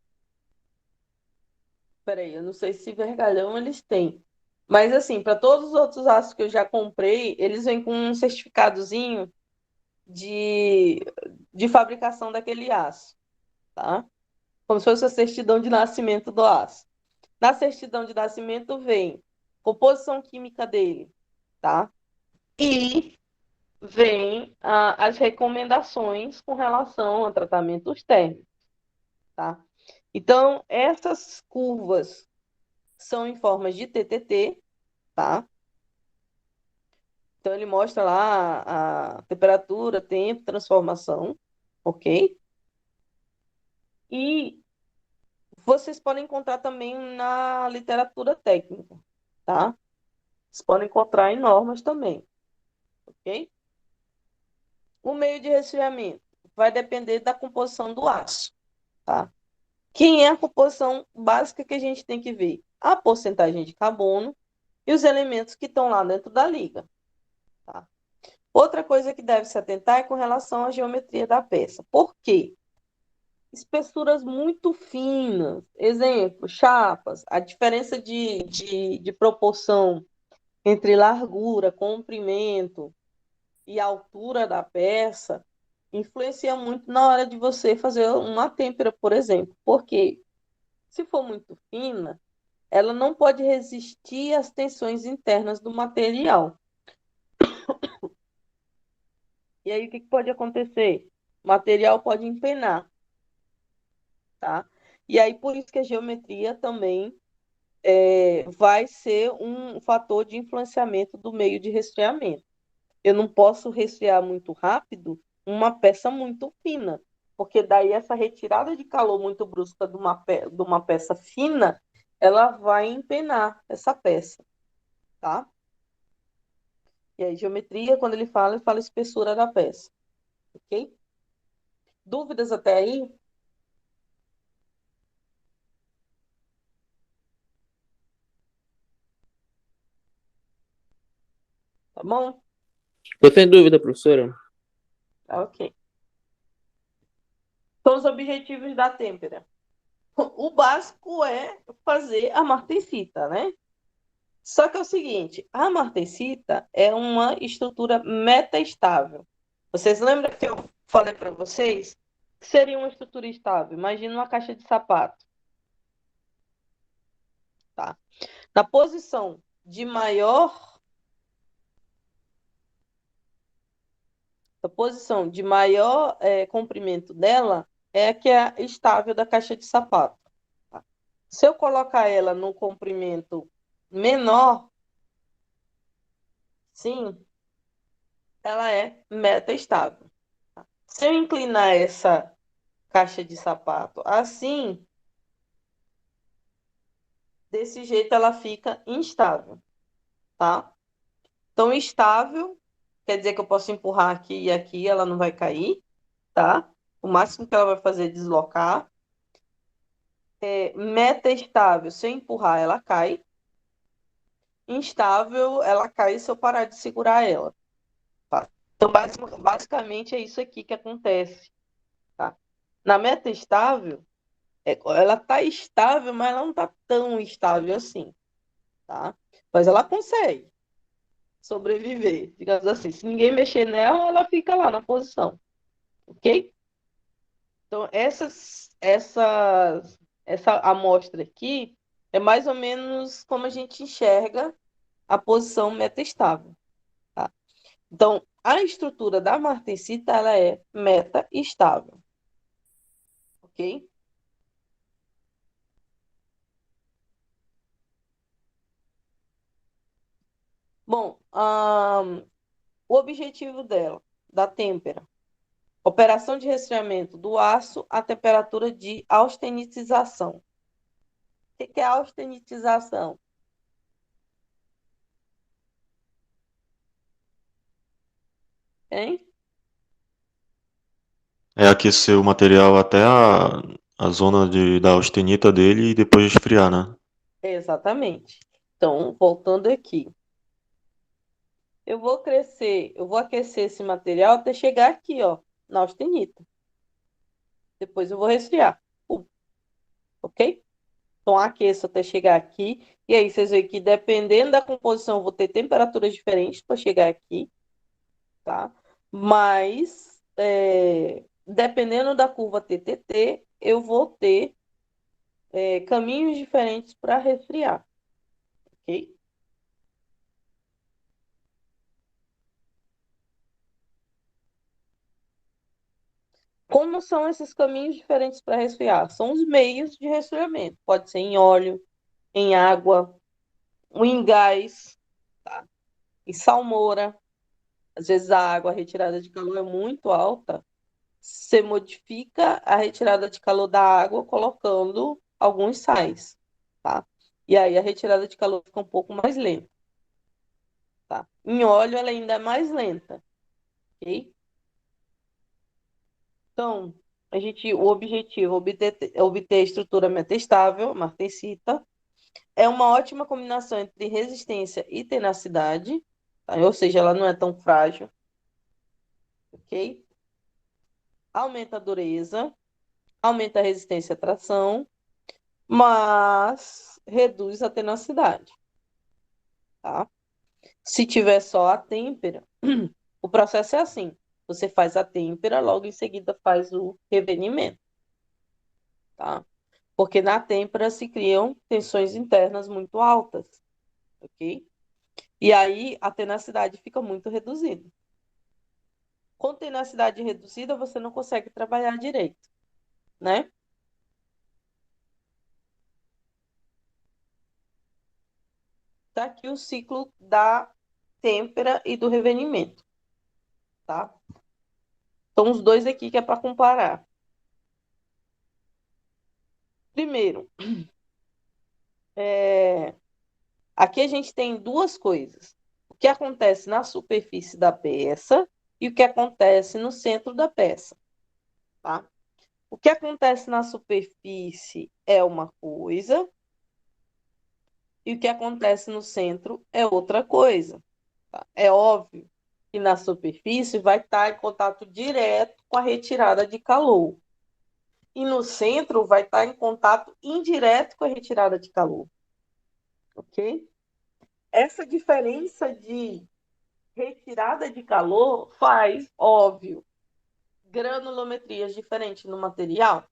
[SPEAKER 1] peraí, eu não sei se vergalhão eles têm, mas assim, para todos os outros aços que eu já comprei, eles vêm com um certificadozinho de, de fabricação daquele aço, tá? Como se fosse a certidão de nascimento do aço. Na certidão de nascimento vem composição química dele, tá? E vem as recomendações com relação a tratamentos térmicos, tá? Então, essas curvas são em formas de TTT, tá? Então, ele mostra lá a temperatura, tempo, transformação, ok? E vocês podem encontrar também na literatura técnica, tá? Vocês podem encontrar em normas também, ok? O meio de resfriamento vai depender da composição do aço, tá? Quem é a composição básica que a gente tem que ver? A porcentagem de carbono e os elementos que estão lá dentro da liga, tá? Outra coisa que deve se atentar é com relação à geometria da peça. Por quê? Espessuras muito finas, exemplo, chapas, a diferença de proporção entre largura, comprimento e altura da peça influencia muito na hora de você fazer uma têmpera, por exemplo. Porque se for muito fina, ela não pode resistir às tensões internas do material. E aí, o que pode acontecer? O material pode empenar, tá? E aí, por isso que a geometria também vai ser um fator de influenciamento do meio de resfriamento. Eu não posso resfriar muito rápido uma peça muito fina, porque daí essa retirada de calor muito brusca de uma peça fina, ela vai empenar essa peça, tá? E aí, geometria, quando ele fala espessura da peça, ok? Dúvidas até aí? Tá bom?
[SPEAKER 4] Tô sem dúvida, professora.
[SPEAKER 1] Tá, ok. Então, os objetivos da têmpera. O básico é fazer a martensita, né? Só que é o seguinte, a martensita é uma estrutura metaestável. Vocês lembram que eu falei para vocês que seria uma estrutura estável? Imagina uma caixa de sapato, tá? Na posição de maior, comprimento dela é a que é estável da caixa de sapato. Tá? Se eu colocar ela no comprimento menor, sim, ela é metaestável. Se eu inclinar essa caixa de sapato assim, desse jeito ela fica instável, tá? Então, estável quer dizer que eu posso empurrar aqui e aqui, ela não vai cair, tá? O máximo que ela vai fazer é deslocar. Meta estável, se eu empurrar, ela cai. Instável, ela cai se eu parar de segurar ela. Tá? Então, basicamente, é isso aqui que acontece. Tá? Na meta estável, ela está estável, mas ela não está tão estável assim. Tá? Mas ela consegue sobreviver, digamos assim. Se ninguém mexer nela, ela fica lá na posição. Ok? Então, essa amostra aqui é mais ou menos como a gente enxerga a posição metaestável. Tá? Então, a estrutura da martensita ela é metaestável. Ok? Bom, o objetivo dela, da têmpera, operação de resfriamento do aço à temperatura de austenitização. O que é austenitização? Hein?
[SPEAKER 2] É aquecer o material até a zona da austenita dele e depois esfriar, né?
[SPEAKER 1] Exatamente. Então, voltando aqui. Eu vou aquecer esse material até chegar aqui, ó, na austenita. Depois eu vou resfriar. Ok? Então, aqueço até chegar aqui. E aí, vocês veem que dependendo da composição, eu vou ter temperaturas diferentes para chegar aqui, tá? Mas, dependendo da curva TTT, eu vou ter caminhos diferentes para resfriar, ok? Como são esses caminhos diferentes para resfriar? São os meios de resfriamento. Pode ser em óleo, em água, em gás, tá? Em salmoura. Às vezes a água, a retirada de calor é muito alta. Você modifica a retirada de calor da água colocando alguns sais, tá? E aí a retirada de calor fica um pouco mais lenta, tá? Em óleo ela ainda é mais lenta, ok? Então, o objetivo é obter a estrutura metastável, martensita. É uma ótima combinação entre resistência e tenacidade, tá? Ou seja, ela não é tão frágil, ok? Aumenta a dureza, aumenta a resistência à tração, mas reduz a tenacidade, tá? Se tiver só a têmpera, o processo é assim: você faz a têmpera, logo em seguida faz o revenimento, tá? Porque na têmpera se criam tensões internas muito altas, ok? E aí a tenacidade fica muito reduzida. Com tenacidade reduzida, você não consegue trabalhar direito, né? Tá aqui o ciclo da têmpera e do revenimento, tá? Então, os dois aqui que é para comparar. Primeiro, aqui a gente tem duas coisas. O que acontece na superfície da peça e o que acontece no centro da peça, tá? O que acontece na superfície é uma coisa e o que acontece no centro é outra coisa, tá? É óbvio que na superfície vai estar em contato direto com a retirada de calor. E no centro vai estar em contato indireto com a retirada de calor, ok? Essa diferença de retirada de calor faz, óbvio, granulometrias diferentes no material.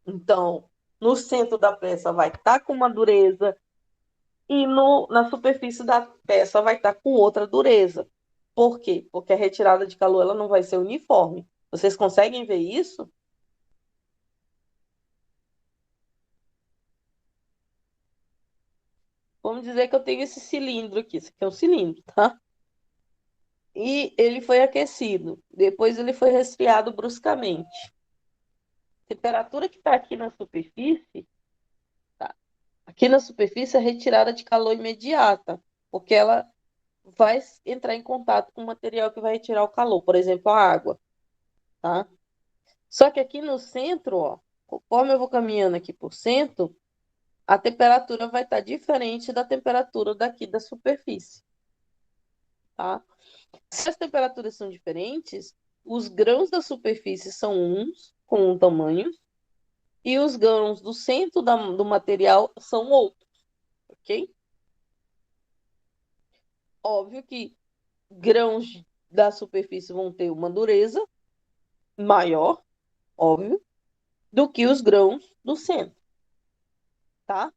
[SPEAKER 1] Então, no centro da peça vai estar com uma dureza e na superfície da peça vai estar com outra dureza. Por quê? Porque a retirada de calor ela não vai ser uniforme. Vocês conseguem ver isso? Vamos dizer que eu tenho esse cilindro aqui. Esse aqui é um cilindro, tá? E ele foi aquecido. Depois ele foi resfriado bruscamente. A temperatura que está aqui na superfície, tá? Aqui na superfície é retirada de calor imediata, porque ela vai entrar em contato com o material que vai retirar o calor, por exemplo, a água, tá? Só que aqui no centro, ó, conforme eu vou caminhando aqui por centro, a temperatura vai estar diferente da temperatura daqui da superfície, tá? Se as temperaturas são diferentes, os grãos da superfície são uns, com um tamanho, e os grãos do centro do material são outros, ok? Óbvio que grãos da superfície vão ter uma dureza maior, óbvio, do que os grãos do centro, tá?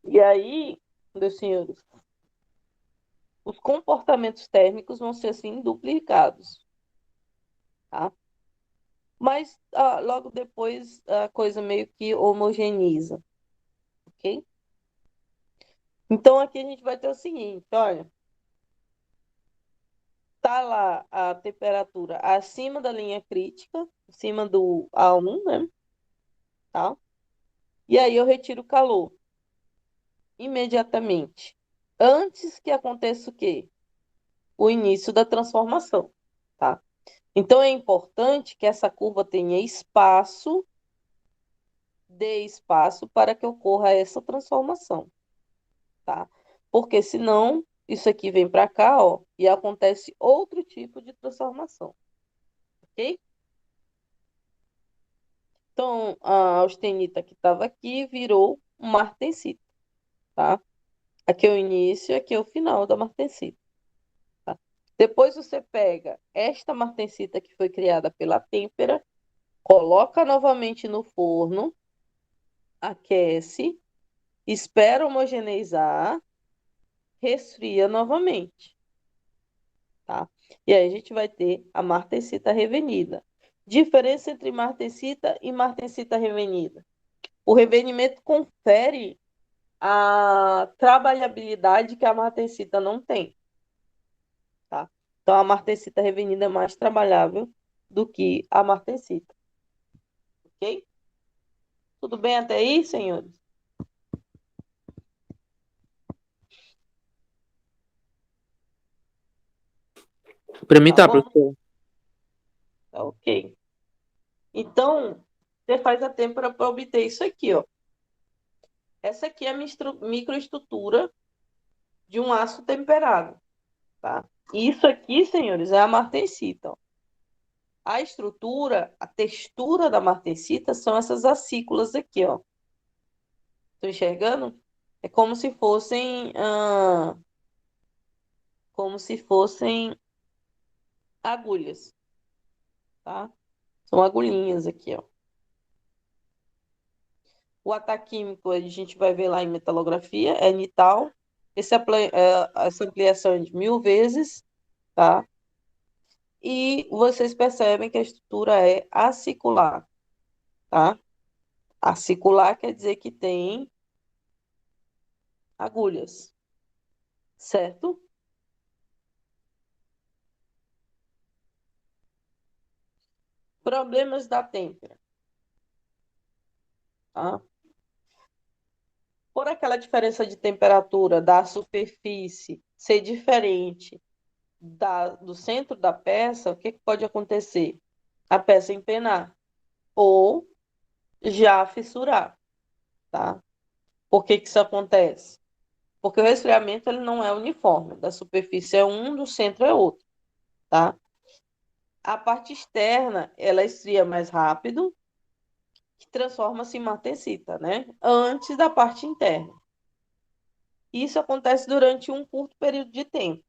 [SPEAKER 1] E aí, meus senhores, os comportamentos térmicos vão ser assim duplicados, tá? Mas logo depois a coisa meio que homogeneiza, ok? Então aqui a gente vai ter o seguinte, olha, tá lá a temperatura acima da linha crítica, acima do A1, né? Tá? E aí eu retiro o calor imediatamente. Antes que aconteça o quê? O início da transformação, tá? Então é importante que essa curva tenha espaço, dê espaço para que ocorra essa transformação, tá? Porque senão isso aqui vem para cá, ó, e acontece outro tipo de transformação, ok? Então, a austenita que estava aqui virou um martensita, tá? Aqui é o início, aqui é o final da martensita, tá? Depois você pega esta martensita que foi criada pela têmpera, coloca novamente no forno, aquece, espera homogeneizar, resfria novamente, tá? E aí a gente vai ter a martensita revenida. Diferença entre martensita e martensita revenida. O revenimento confere a trabalhabilidade que a martensita não tem, tá? Então, a martensita revenida é mais trabalhável do que a martensita, ok? Tudo bem até aí, senhores?
[SPEAKER 4] Pra mim
[SPEAKER 1] Tá
[SPEAKER 4] tá,
[SPEAKER 1] bom?
[SPEAKER 4] professor.
[SPEAKER 1] Tá ok. Então, você faz a têmpera para obter isso aqui, ó. Essa aqui é a microestrutura de um aço temperado, tá? Isso aqui, senhores, é a martensita, ó. A estrutura, a textura da martensita são essas acículas aqui, ó. Estão enxergando? É como se fossem agulhas, tá? São agulhinhas aqui, ó. O ataque químico a gente vai ver lá em metalografia, é nital. Essa ampliação é de 1000 vezes, tá? E vocês percebem que a estrutura é acicular, tá? Acicular quer dizer que tem agulhas, certo? Problemas da têmpera, tá? Por aquela diferença de temperatura da superfície ser diferente do centro da peça, o que pode acontecer? A peça empenar ou já fissurar, tá? Por que isso acontece? Porque o resfriamento ele não é uniforme, da superfície é um, do centro é outro, tá? A parte externa, ela esfria mais rápido, que transforma-se em martensita, né? Antes da parte interna. Isso acontece durante um curto período de tempo,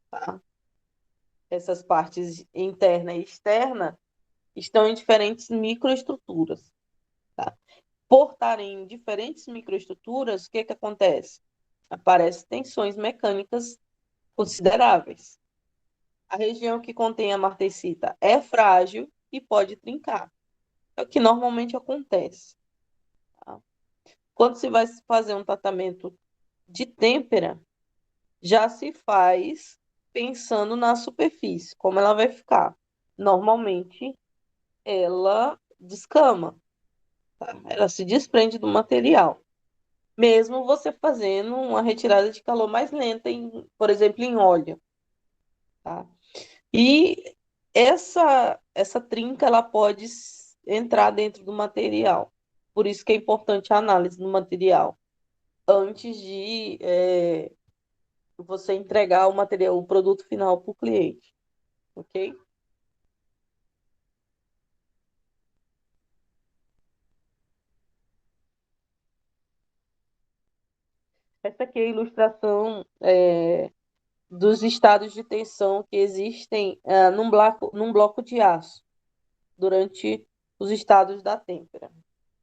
[SPEAKER 1] tá? Essas partes interna e externa estão em diferentes microestruturas, tá? Por estarem em diferentes microestruturas, o que que acontece? Aparecem tensões mecânicas consideráveis. A região que contém a martensita é frágil e pode trincar. É o que normalmente acontece, tá? Quando se vai fazer um tratamento de têmpera, já se faz pensando na superfície, como ela vai ficar. Normalmente, ela descama, tá? Ela se desprende do material, mesmo você fazendo uma retirada de calor mais lenta, por exemplo, em óleo, tá? E essa trinca ela pode entrar dentro do material. Por isso que é importante a análise do material antes de você entregar o material, o produto final para o cliente, ok? Essa aqui é a ilustração dos estados de tensão que existem num bloco de aço durante os estados da têmpera.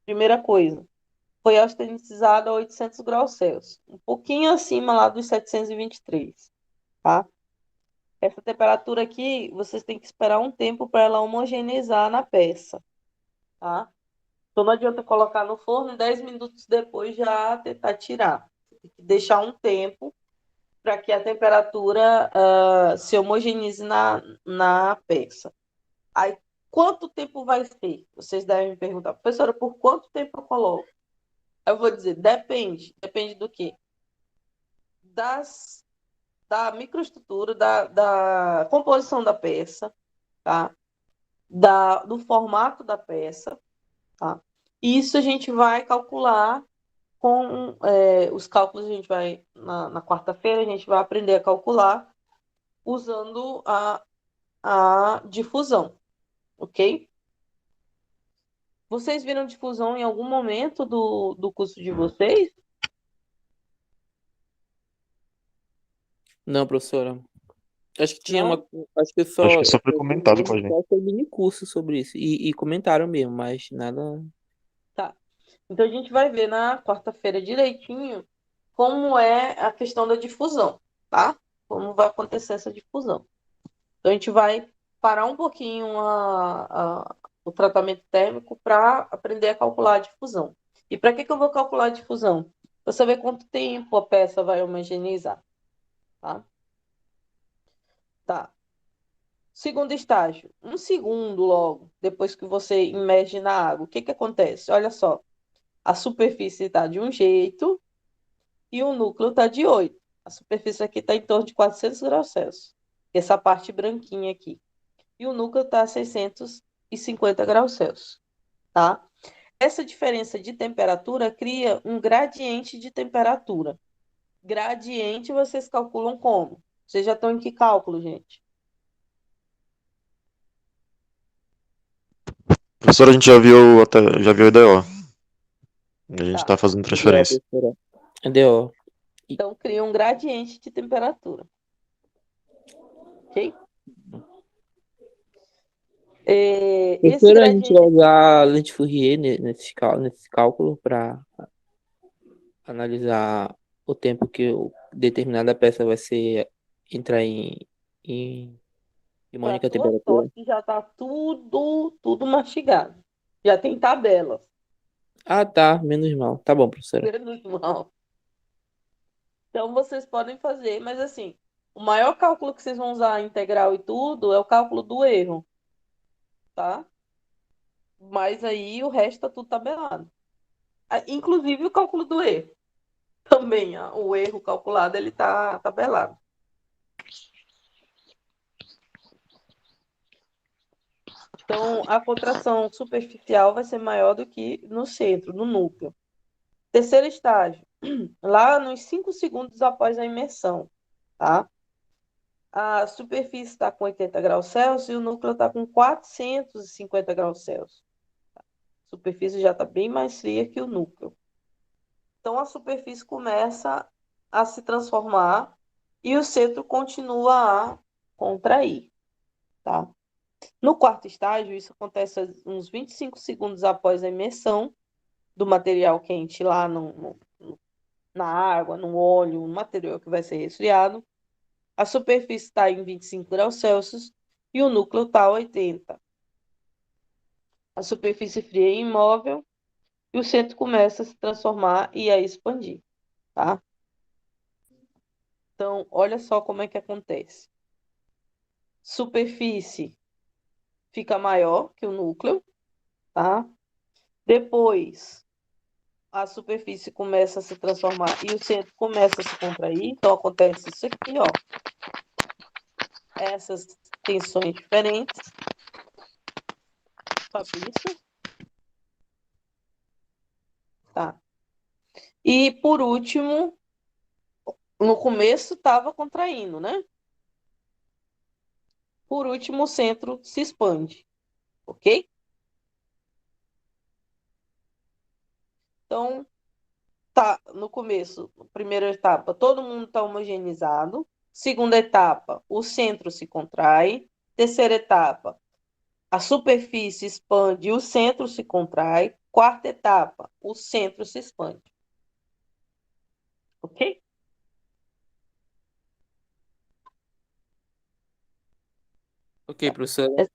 [SPEAKER 1] Primeira coisa, foi austenitizado a 800 graus Celsius, um pouquinho acima lá dos 723, tá? Essa temperatura aqui, vocês têm que esperar um tempo para ela homogeneizar na peça, tá? Então não adianta colocar no forno e 10 minutos depois já tentar tirar. Tem que deixar um tempo para que a temperatura se homogeneize na peça. Aí, quanto tempo vai ser? Vocês devem me perguntar, professora, por quanto tempo eu coloco? Eu vou dizer, depende. Depende do quê? Da microestrutura, da composição da peça, tá? Do formato da peça, tá? Isso a gente vai calcular com os cálculos, a gente vai, na quarta-feira, a gente vai aprender a calcular usando a difusão, ok? Vocês viram difusão em algum momento do curso de vocês?
[SPEAKER 4] Não, professora. Acho que tinha
[SPEAKER 1] Não?
[SPEAKER 4] Acho que
[SPEAKER 2] Acho
[SPEAKER 4] só.
[SPEAKER 2] que só foi comentado com a gente.
[SPEAKER 4] Só foi mini curso sobre isso. E comentaram mesmo, mas nada.
[SPEAKER 1] Tá. Então a gente vai ver na quarta-feira direitinho como é a questão da difusão, tá? Como vai acontecer essa difusão. Então a gente vai parar um pouquinho o tratamento térmico para aprender a calcular a difusão. E para que eu vou calcular a difusão? Para saber quanto tempo a peça vai homogeneizar, tá? Tá. Segundo estágio, um segundo logo, depois que você imerge na água, o que que acontece? Olha só, a superfície está de um jeito e o núcleo está de 8. A superfície aqui está em torno de 400 graus Celsius. Essa parte branquinha aqui. E o núcleo está a 650 graus Celsius, tá? Essa diferença de temperatura cria um gradiente de temperatura. Gradiente vocês calculam como? Vocês já estão em que cálculo, gente?
[SPEAKER 2] Professor, a gente já viu a EDO. A gente
[SPEAKER 1] Tá.
[SPEAKER 2] está fazendo
[SPEAKER 4] DO,
[SPEAKER 2] transferência.
[SPEAKER 4] professora. DO.
[SPEAKER 1] Então cria um gradiente de temperatura. Ok? Esse
[SPEAKER 4] Professora, a gente vai
[SPEAKER 1] gradiente.
[SPEAKER 4] usar lente Fourier nesse cálculo para analisar o tempo que determinada peça vai entrar em
[SPEAKER 1] Para
[SPEAKER 4] harmônica
[SPEAKER 1] tua
[SPEAKER 4] temperatura.
[SPEAKER 1] sorte, já está tudo mastigado. Já tem tabelas.
[SPEAKER 4] Ah, tá. Menos mal. Tá bom, professora.
[SPEAKER 1] Menos mal. Então, vocês podem fazer, mas assim, o maior cálculo que vocês vão usar integral e tudo é o cálculo do erro, tá? Mas aí o resto tá tudo tabelado. Inclusive o cálculo do erro. Também, o erro calculado, ele tá tabelado. Então, a contração superficial vai ser maior do que no centro, no núcleo. Terceiro estágio, lá nos 5 segundos após a imersão, tá? A superfície está com 80 graus Celsius e o núcleo está com 450 graus Celsius. A superfície já está bem mais fria que o núcleo. Então, a superfície começa a se transformar e o centro continua a contrair, tá? No quarto estágio, isso acontece uns 25 segundos após a imersão do material quente lá na água, no óleo, no material que vai ser resfriado. A superfície está em 25 graus Celsius e o núcleo está a 80. A superfície fria é imóvel e o centro começa a se transformar e a expandir, tá? Então, olha só como é que acontece. Superfície fica maior que o núcleo, tá? Depois, a superfície começa a se transformar e o centro começa a se contrair. Então, acontece isso aqui, ó. Essas tensões diferentes. Sabe isso? Tá. E, por último, no começo estava contraindo, né? Por último, o centro se expande, ok? Então, tá no começo, primeira etapa, todo mundo está homogeneizado. Segunda etapa, o centro se contrai. Terceira etapa, a superfície expande e o centro se contrai. Quarta etapa, o centro se expande. Ok?
[SPEAKER 4] Ok, professora.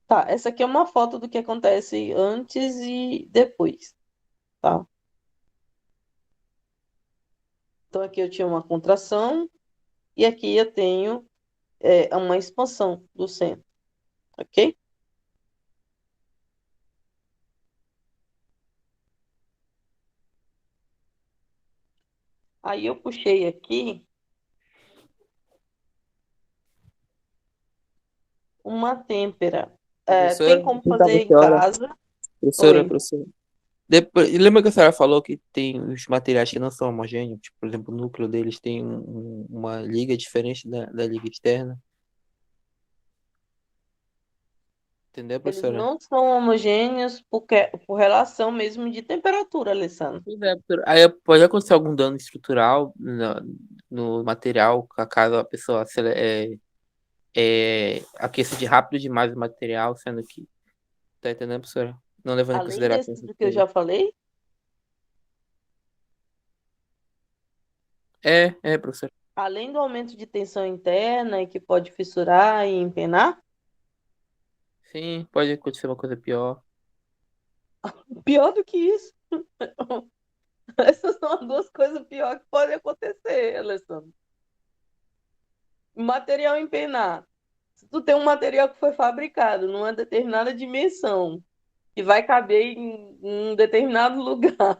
[SPEAKER 1] Tá, essa aqui é uma foto do que acontece antes e depois, tá? Então, aqui eu tinha uma contração e aqui eu tenho uma expansão do centro, ok? Aí eu puxei aqui uma têmpera.
[SPEAKER 4] Professora,
[SPEAKER 1] Tem como
[SPEAKER 4] então,
[SPEAKER 1] fazer em
[SPEAKER 4] professora,
[SPEAKER 1] casa?
[SPEAKER 4] professora,
[SPEAKER 1] Oi.
[SPEAKER 4] professora. Depois, lembra que a senhora falou que tem os materiais que não são homogêneos? Tipo, por exemplo, o núcleo deles tem uma liga diferente da liga externa. Entendeu,
[SPEAKER 1] Eles
[SPEAKER 4] professora?
[SPEAKER 1] não são homogêneos por relação mesmo de temperatura, Alessandro.
[SPEAKER 4] Pois é, professora. Aí pode acontecer algum dano estrutural no material, caso a pessoa aqueça de rápido demais o material, sendo que. Tá entendendo, professora? Não levando em
[SPEAKER 1] Além
[SPEAKER 4] consideração
[SPEAKER 1] desse
[SPEAKER 4] essas
[SPEAKER 1] do que eu
[SPEAKER 4] coisas.
[SPEAKER 1] já falei,
[SPEAKER 4] Professora.
[SPEAKER 1] além do aumento de tensão interna e que pode fissurar e empenar,
[SPEAKER 4] Sim, pode acontecer uma coisa pior.
[SPEAKER 1] pior do que isso. Essas são as duas coisas piores que podem acontecer, Alessandro. Material empenar. Se tu tem um material que foi fabricado numa determinada dimensão, que vai caber em um determinado lugar,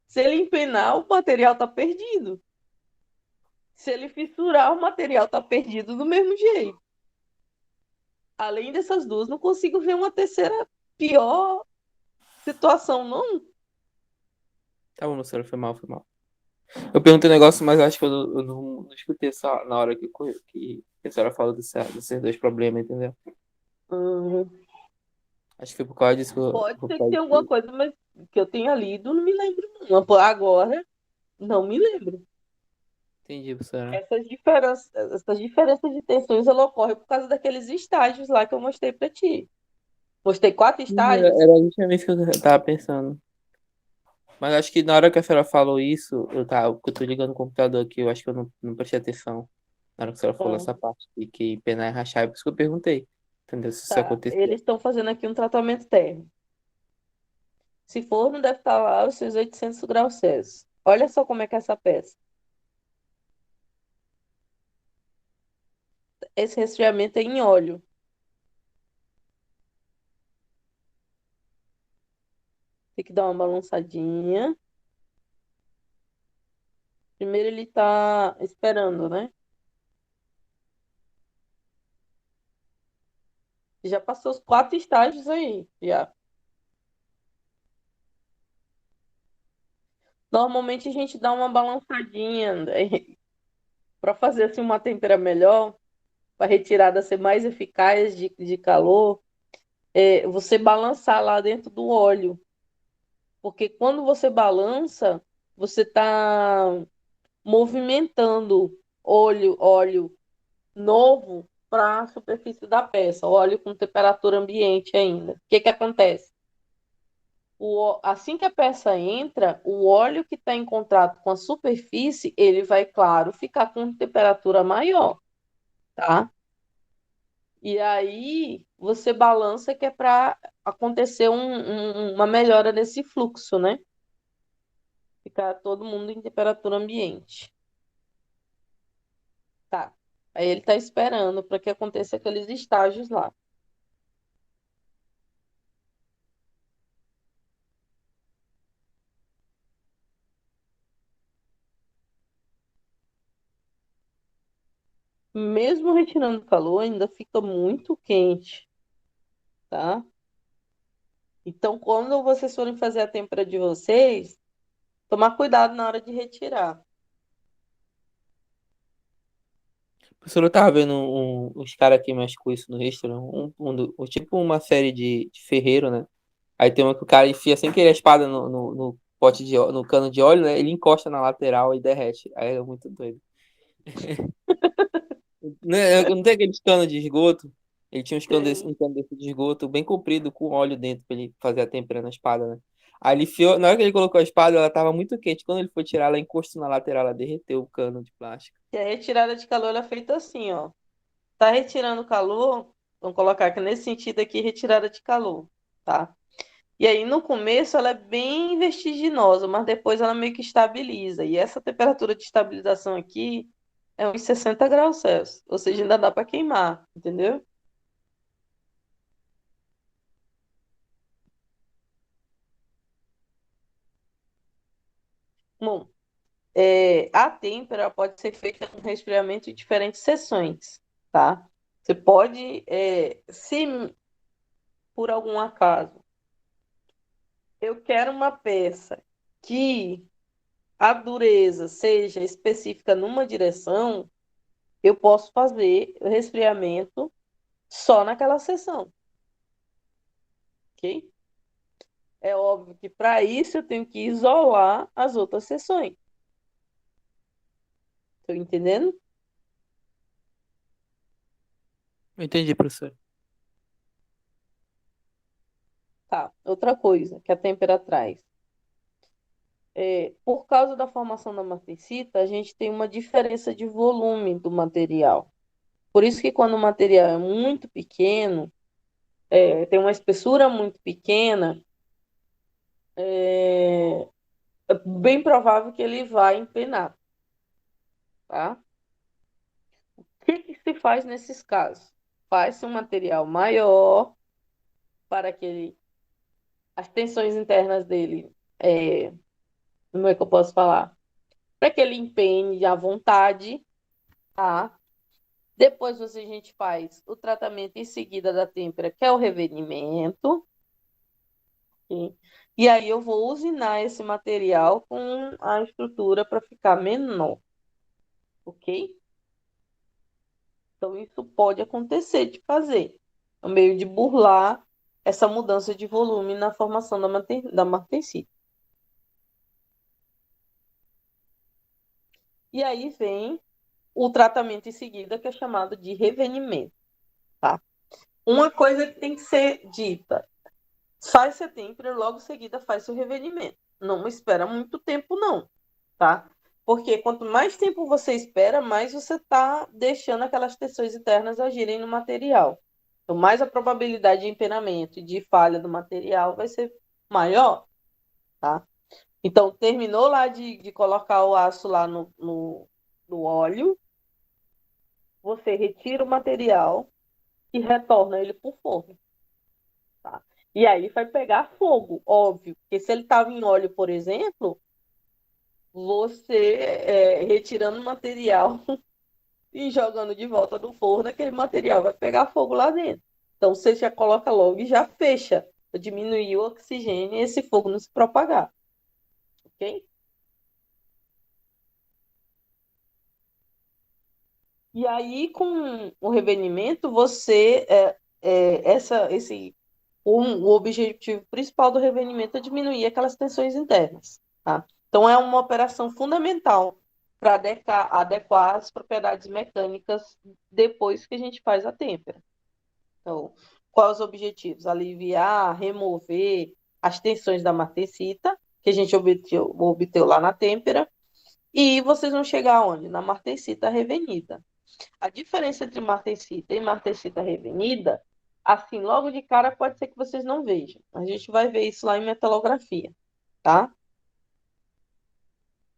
[SPEAKER 1] se ele empenar, o material está perdido. Se ele fissurar, o material está perdido do mesmo jeito. Além dessas duas, não consigo ver uma terceira pior situação, não.
[SPEAKER 4] Tá bom, professora, foi mal, foi mal. Eu perguntei um negócio, mas acho que eu não escutei só na hora que a senhora falou desses dois problemas, entendeu?
[SPEAKER 1] Uhum.
[SPEAKER 4] Acho que foi por causa disso
[SPEAKER 1] Pode
[SPEAKER 4] por
[SPEAKER 1] ser que
[SPEAKER 4] causa
[SPEAKER 1] tenha alguma
[SPEAKER 4] disso.
[SPEAKER 1] coisa, mas que eu tenha lido, não me lembro. Não. Agora, não me lembro.
[SPEAKER 4] Entendi, professora.
[SPEAKER 1] Essas diferenças de tensões ela ocorrem por causa daqueles estágios lá que eu mostrei para ti. Mostrei 4
[SPEAKER 4] Sim, Era
[SPEAKER 1] estágios.
[SPEAKER 4] era justamente isso que eu tava pensando. Mas acho que na hora que a senhora falou isso, porque eu tô ligando o computador aqui, eu acho que eu não prestei atenção. Na hora que a senhora falou
[SPEAKER 1] Ah,
[SPEAKER 4] essa parte de que penar e rachar, é por isso que eu perguntei. Entendeu? Se isso
[SPEAKER 1] tá.
[SPEAKER 4] acontecia.
[SPEAKER 1] Eles estão fazendo aqui um tratamento térmico. Se for, não deve estar lá os seus 800 graus Celsius. Olha só como é que é essa peça. Esse resfriamento é em óleo. Tem que dar uma balançadinha. Primeiro ele tá esperando, né? Já passou os 4 estágios aí, já. Normalmente a gente dá uma balançadinha para fazer assim uma temperatura melhor, para a retirada ser mais eficaz de calor. Você balançar lá dentro do óleo, porque quando você balança, você está movimentando óleo novo para a superfície da peça, óleo com temperatura ambiente ainda. O que que acontece? Assim que a peça entra, o óleo que está em contato com a superfície, ele vai, claro, ficar com temperatura maior, tá? E aí você balança que é para acontecer uma melhora nesse fluxo, né? Ficar todo mundo em temperatura ambiente. Tá. Aí ele está esperando para que aconteça aqueles estágios lá. mesmo retirando calor, ainda fica muito quente, tá? Então, quando vocês forem fazer a têmpera de vocês, tomar cuidado na hora de retirar.
[SPEAKER 4] Professor, eu tava vendo uns caras que mexem com isso no History, tipo uma série de ferreiro, né? Aí tem uma que o cara enfia sem querer a espada no pote no cano de óleo, né? Ele encosta na lateral e derrete. Aí é muito doido. Né, não tem aqueles canos de esgoto? Ele tinha um cano desse de esgoto bem comprido com óleo dentro pra ele fazer a tempera na espada, né? Aí ele enfiou, na hora que ele colocou a espada, ela tava muito quente. Quando ele foi tirar, ela encostou na lateral, ela derreteu o cano de plástico.
[SPEAKER 1] E a retirada de calor ela é feita assim, ó. Tá retirando calor, vamos colocar aqui nesse sentido aqui, retirada de calor, tá? E aí, no começo, ela é bem vertiginosa, mas depois ela meio que estabiliza. E essa temperatura de estabilização aqui é uns 60 graus Celsius. Ou seja, ainda dá para queimar, entendeu? Bom, a têmpera pode ser feita com resfriamento em diferentes sessões, tá? Você pode, se por algum acaso eu quero uma peça que a dureza seja específica numa direção, eu posso fazer o resfriamento só naquela sessão, ok? É óbvio que para isso eu tenho que isolar as outras sessões. Estou entendendo?
[SPEAKER 4] Eu entendi, professor.
[SPEAKER 1] Tá. Outra coisa que a têmpera traz. Por causa da formação da martensita, a gente tem uma diferença de volume do material. Por isso que quando o material é muito pequeno, tem uma espessura muito pequena, é bem provável que ele vai empenar, tá? O que se faz nesses casos? Faz-se um material maior para que as tensões internas dele, como é que eu posso falar? Para que ele empene à vontade, tá? Depois a gente faz o tratamento em seguida da têmpera, que é o revenimento. Ok? E aí eu vou usinar esse material com a estrutura para ficar menor, ok? Então isso pode acontecer de fazer, no meio de burlar essa mudança de volume na formação da martensita. E aí vem o tratamento em seguida, que é chamado de revenimento, tá? Uma coisa que tem que ser dita: faz-se a têmpera, logo em seguida faz o revenimento. Não espera muito tempo, não, tá? Porque quanto mais tempo você espera, mais você está deixando aquelas tensões internas agirem no material. Então, mais a probabilidade de empenamento e de falha do material vai ser maior, tá? Então, terminou lá de colocar o aço lá no óleo, você retira o material e retorna ele para o forno, tá? E aí vai pegar fogo, óbvio, porque se ele estava em óleo, por exemplo, você retirando o material e jogando de volta no forno, aquele material vai pegar fogo lá dentro. Então você já coloca logo e já fecha, para diminuir o oxigênio e esse fogo não se propagar, ok? E aí, com o revenimento, o objetivo principal do revenimento é diminuir aquelas tensões internas, tá? Então, é uma operação fundamental para adequar as propriedades mecânicas depois que a gente faz a têmpera. Então, quais os objetivos? Aliviar, remover as tensões da martensita, que a gente obteve lá na têmpera, e vocês vão chegar aonde? Na martensita revenida. A diferença entre martensita e martensita revenida, assim, logo de cara, pode ser que vocês não vejam. A gente vai ver isso lá em metalografia, tá?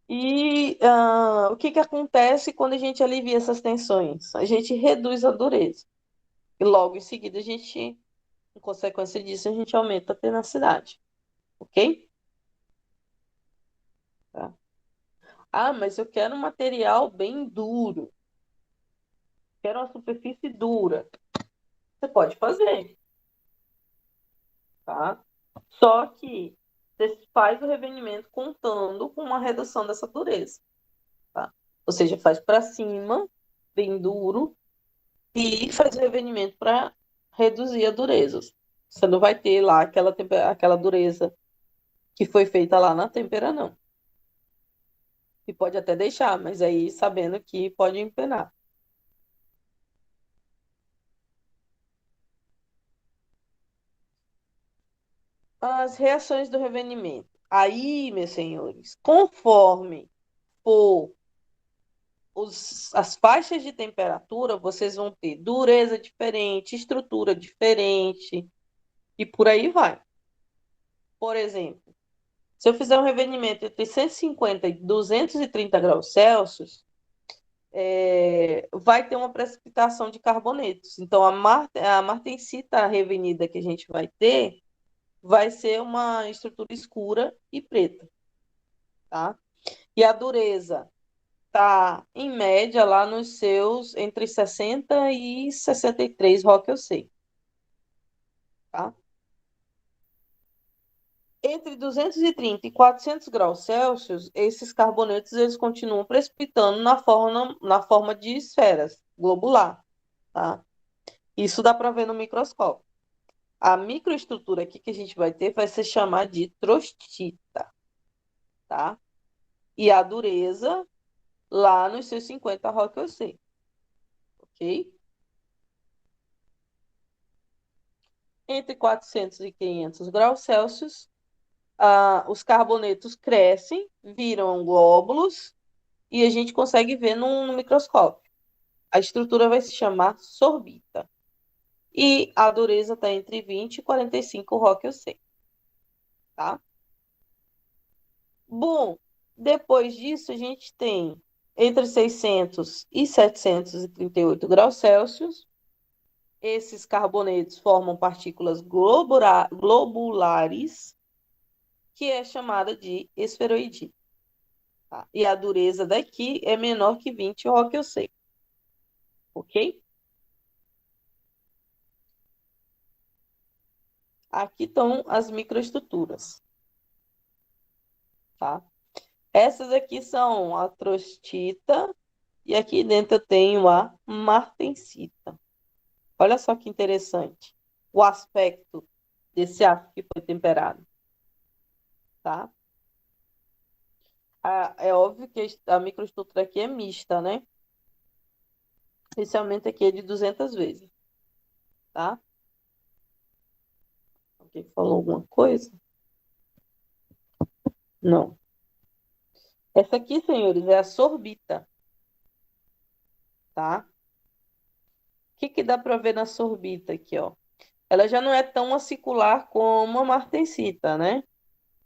[SPEAKER 1] E o que acontece quando a gente alivia essas tensões? A gente reduz a dureza. E logo em seguida, em consequência disso, a gente aumenta a tenacidade. Ok? Tá? Ah, mas eu quero um material bem duro. quero uma superfície dura. Você pode fazer, tá? Só que você faz o revenimento contando com uma redução dessa dureza, tá? Ou seja, faz para cima, bem duro, e faz o revenimento para reduzir a dureza. Você não vai ter lá aquela dureza que foi feita lá na têmpera, não. E pode até deixar, mas aí sabendo que pode empenar. As reações do revenimento. Aí, meus senhores, conforme for as faixas de temperatura, vocês vão ter dureza diferente, estrutura diferente e por aí vai. Por exemplo, se eu fizer um revenimento entre 150 e 230 graus Celsius, vai ter uma precipitação de carbonetos. Então, a martensita revenida que a gente vai ter vai ser uma estrutura escura e preta, tá? E a dureza tá, em média, lá nos seus entre 60 e 63 Rock eu sei, tá? Entre 230 e 400 graus Celsius, esses carbonetos eles continuam precipitando na forma de esferas globular, tá? Isso dá para ver no microscópio. A microestrutura aqui que a gente vai ter vai se chamar de trostita, tá? E a dureza lá nos seus 50 Rock eu sei, ok? Entre 400 e 500 graus Celsius, os carbonetos crescem, viram glóbulos e a gente consegue ver no microscópio. A estrutura vai se chamar sorbita. E a dureza está entre 20 e 45 Rock eu sei, tá? Bom, depois disso a gente tem entre 600 e 738 graus Celsius. Esses carbonetos formam partículas globulares, que é chamada de esferoidita. Tá? E a dureza daqui é menor que 20 Rock eu sei. Ok? Aqui estão as microestruturas. Tá? Essas aqui são a trostita e aqui dentro eu tenho a martensita. Olha só que interessante o aspecto desse aço que foi temperado. Tá? É óbvio que a microestrutura aqui é mista, né? Esse aumento aqui é de 200 vezes. Tá? Alguém falou alguma coisa? Não. Essa aqui, senhores, é a sorbita, tá? O que que dá para ver na sorbita aqui, ó? Ela já não é tão acicular como a martensita, né?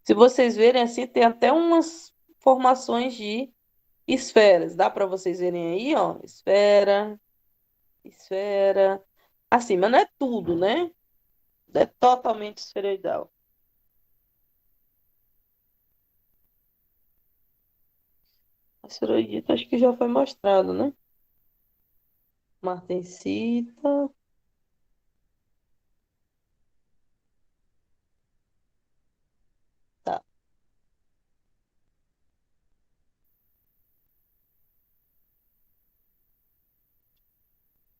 [SPEAKER 1] Se vocês verem assim, tem até umas formações de esferas. Dá para vocês verem aí, ó? Esfera, esfera. Assim, mas não é tudo, né? Não é totalmente esferoidal. A esferoidita acho que já foi mostrado, né? Martensita. Tá.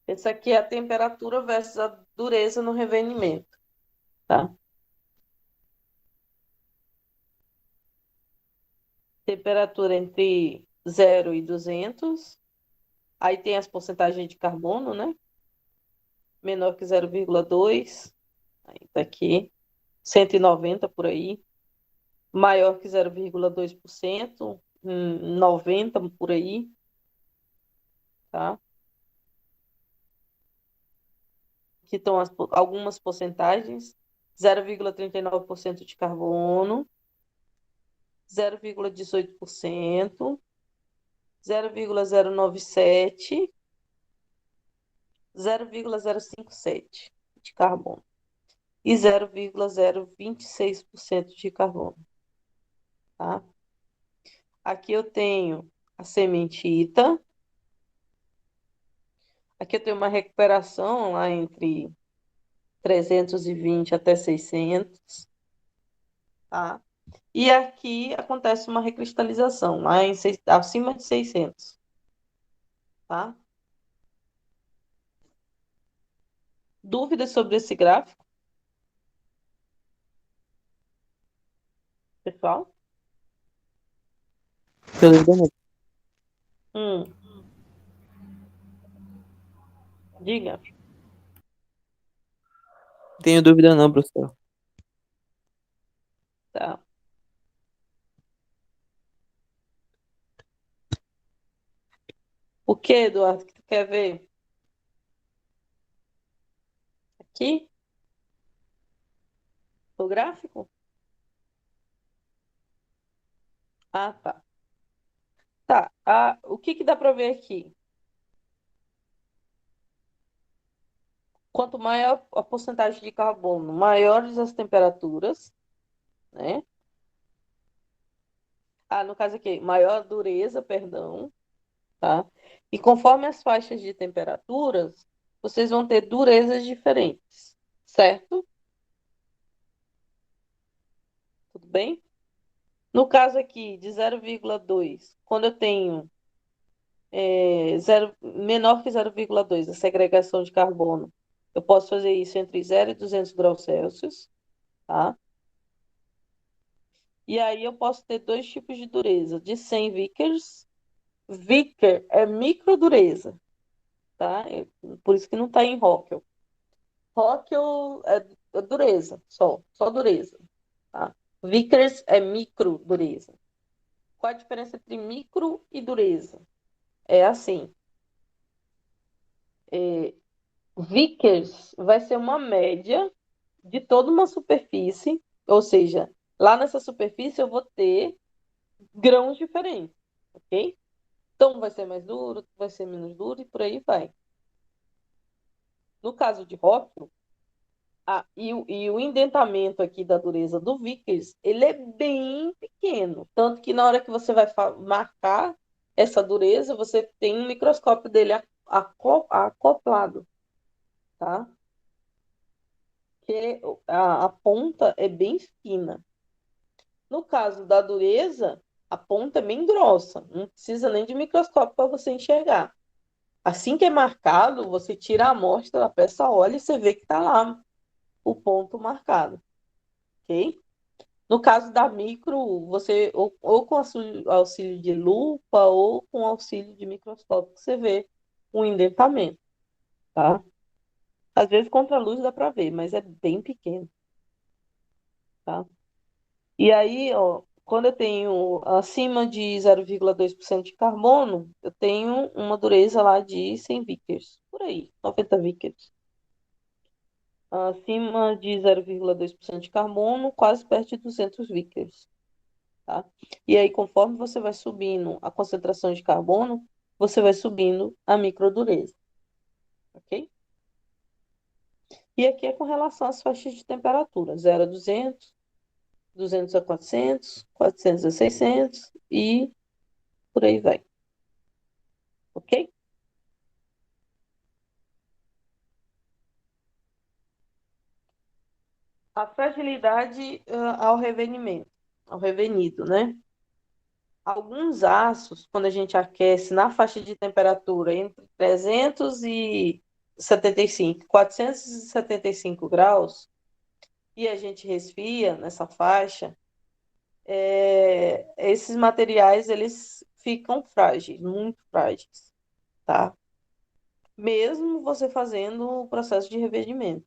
[SPEAKER 1] Essa aqui é a temperatura versus a dureza no revenimento, tá? Temperatura entre 0 e 200. Aí tem as porcentagens de carbono, né? Menor que 0,2. Aí tá aqui. 190 por aí. Maior que 0,2%. 90 por aí, tá? Aqui estão algumas porcentagens. 0,39% de carbono. 0,18%. 0,097, 0,057 de carbono e 0,026% de carbono, tá? Aqui eu tenho a sementita, Aqui eu tenho uma recuperação lá entre 320 até 600, tá? E aqui acontece uma recristalização lá acima de 600, tá? Dúvidas sobre esse gráfico, pessoal?
[SPEAKER 4] Tô duvidando.
[SPEAKER 1] Hum, diga.
[SPEAKER 4] Tenho dúvida não, professor.
[SPEAKER 1] Tá. O que, Eduardo, que tu quer ver? Aqui? O gráfico? Ah, tá. Tá. O que que dá para ver aqui? Quanto maior a porcentagem de carbono, maiores as temperaturas, né? No caso aqui, maior a dureza, perdão, tá? E conforme as faixas de temperaturas, vocês vão ter durezas diferentes, certo? Tudo bem? No caso aqui de 0,2, quando eu tenho menor que 0,2 a segregação de carbono, eu posso fazer isso entre 0 e 200 graus Celsius, tá? E aí eu posso ter dois tipos de dureza, de 100 Vickers. Vicker é microdureza, tá? Por isso que não está em Rockwell. Rockwell é dureza, só dureza, tá? Vickers é microdureza. Qual a diferença entre micro e dureza? É assim, Vickers vai ser uma média de toda uma superfície, ou seja, lá nessa superfície eu vou ter grãos diferentes, ok? Então vai ser mais duro, vai ser menos duro e por aí vai. No caso de Rockwell, e o indentamento aqui da dureza do Vickers, ele é bem pequeno. Tanto que na hora que você vai marcar essa dureza, você tem um microscópio dele acoplado, tá? Que a ponta é bem fina. No caso da dureza, a ponta é bem grossa. Não precisa nem de microscópio para você enxergar. Assim que é marcado, você tira a amostra da peça, olha e você vê que está lá o ponto marcado, ok? No caso da micro, você ou com auxílio de lupa ou com auxílio de microscópio, você vê um indentamento, tá? Às vezes contra a luz dá para ver, mas é bem pequeno, tá? E aí, ó, quando eu tenho acima de 0,2% de carbono, eu tenho uma dureza lá de 100 Vickers, por aí, 90 Vickers. Acima de 0,2% de carbono, quase perto de 200 Vickers. Tá? E aí, conforme você vai subindo a concentração de carbono, você vai subindo a microdureza, ok? E aqui é com relação às faixas de temperatura, 0 a 200, 200 a 400, 400 a 600 e por aí vai, ok? A fragilidade ao revenido, né? Alguns aços, quando a gente aquece na faixa de temperatura entre 375 e 475 graus, e a gente resfria nessa faixa, esses materiais eles ficam frágeis, muito frágeis, tá? Mesmo você fazendo o processo de revestimento.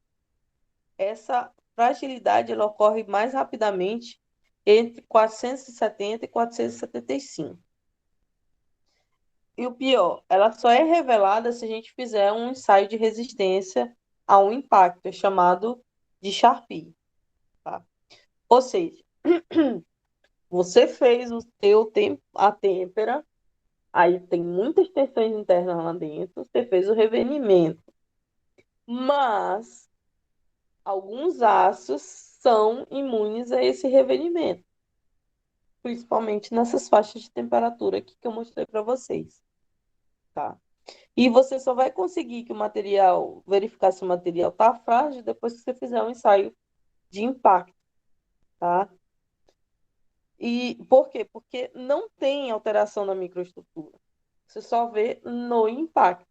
[SPEAKER 1] Essa fragilidade ela ocorre mais rapidamente entre 470 e 475. E o pior, ela só é revelada se a gente fizer um ensaio de resistência a um impacto, chamado de Charpy, tá? Ou seja, você fez a têmpera, aí tem muitas tensões internas lá dentro, você fez o revenimento. Mas alguns aços são imunes a esse revenimento, principalmente nessas faixas de temperatura aqui que eu mostrei para vocês, tá? E você só vai conseguir que o material, verificar se o material está frágil depois que você fizer um ensaio de impacto, tá? E por quê? Porque não tem alteração na microestrutura. Você só vê no impacto.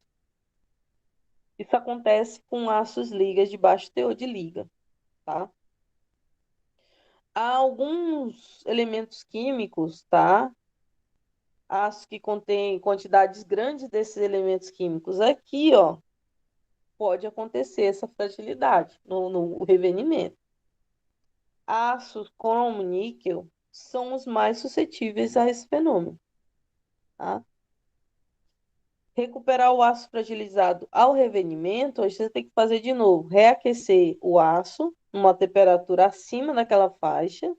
[SPEAKER 1] Isso acontece com aços ligas de baixo teor de liga, tá? Há alguns elementos químicos, tá? Aços que contêm quantidades grandes desses elementos químicos aqui, ó, pode acontecer essa fragilidade no revenimento. Aços cromo níquel são os mais suscetíveis a esse fenômeno, tá? Recuperar o aço fragilizado ao revenimento, você tem que fazer de novo, reaquecer o aço numa temperatura acima daquela faixa,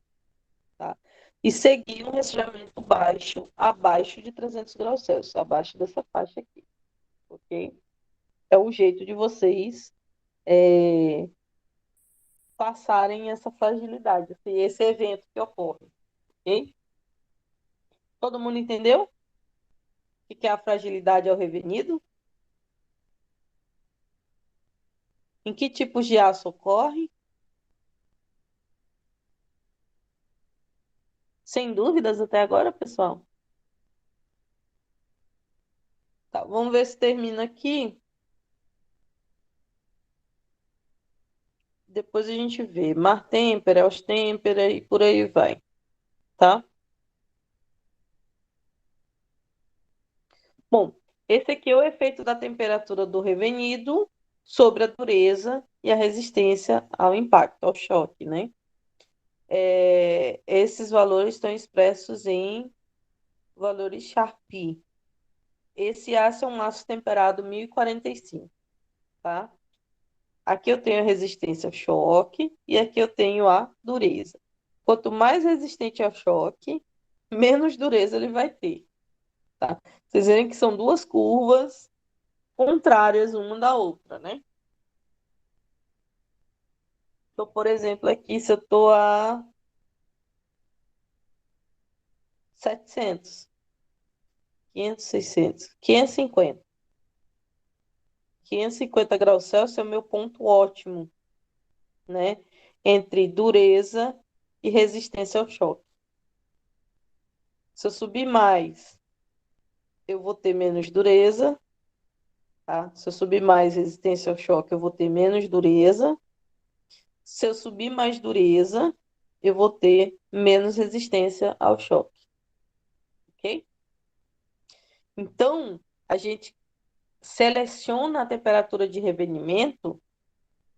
[SPEAKER 1] tá? E seguir um resfriamento baixo, abaixo de 300 graus Celsius, abaixo dessa faixa aqui, ok? É o jeito de vocês passarem essa fragilidade, esse evento que ocorre, ok? Todo mundo entendeu o que é a fragilidade ao revenido? Em que tipos de aço ocorre? Sem dúvidas até agora, pessoal? Tá, vamos ver se termina aqui. Depois a gente vê. Mar têmpera, austêmpera e por aí vai. Tá? Bom, esse aqui é o efeito da temperatura do revenido sobre a dureza e a resistência ao impacto, ao choque, né? Esses valores estão expressos em valores Sharpie. Esse aço é um aço temperado 1045, tá? Aqui eu tenho a resistência ao choque e aqui eu tenho a dureza. Quanto mais resistente ao choque, menos dureza ele vai ter, tá? Vocês verem que são duas curvas contrárias uma da outra, né? Então, por exemplo, aqui se eu estou a 700, 500, 600, 550. 550 graus Celsius é o meu ponto ótimo, né? Entre dureza e resistência ao choque. Se eu subir mais, eu vou ter menos dureza, tá? Se eu subir mais resistência ao choque, eu vou ter menos dureza. Se eu subir mais dureza, eu vou ter menos resistência ao choque, ok? Então, a gente seleciona a temperatura de revenimento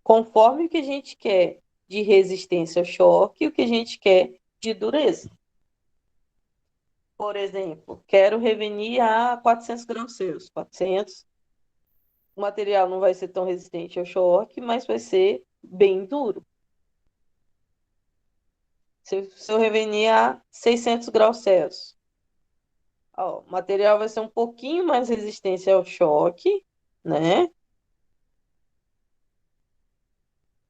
[SPEAKER 1] conforme o que a gente quer de resistência ao choque e o que a gente quer de dureza. Por exemplo, quero revenir a 400 graus Celsius. 400. O material não vai ser tão resistente ao choque, mas vai ser bem duro. Se eu revenir a 600 graus Celsius, ó, o material vai ser um pouquinho mais resistente ao choque, né?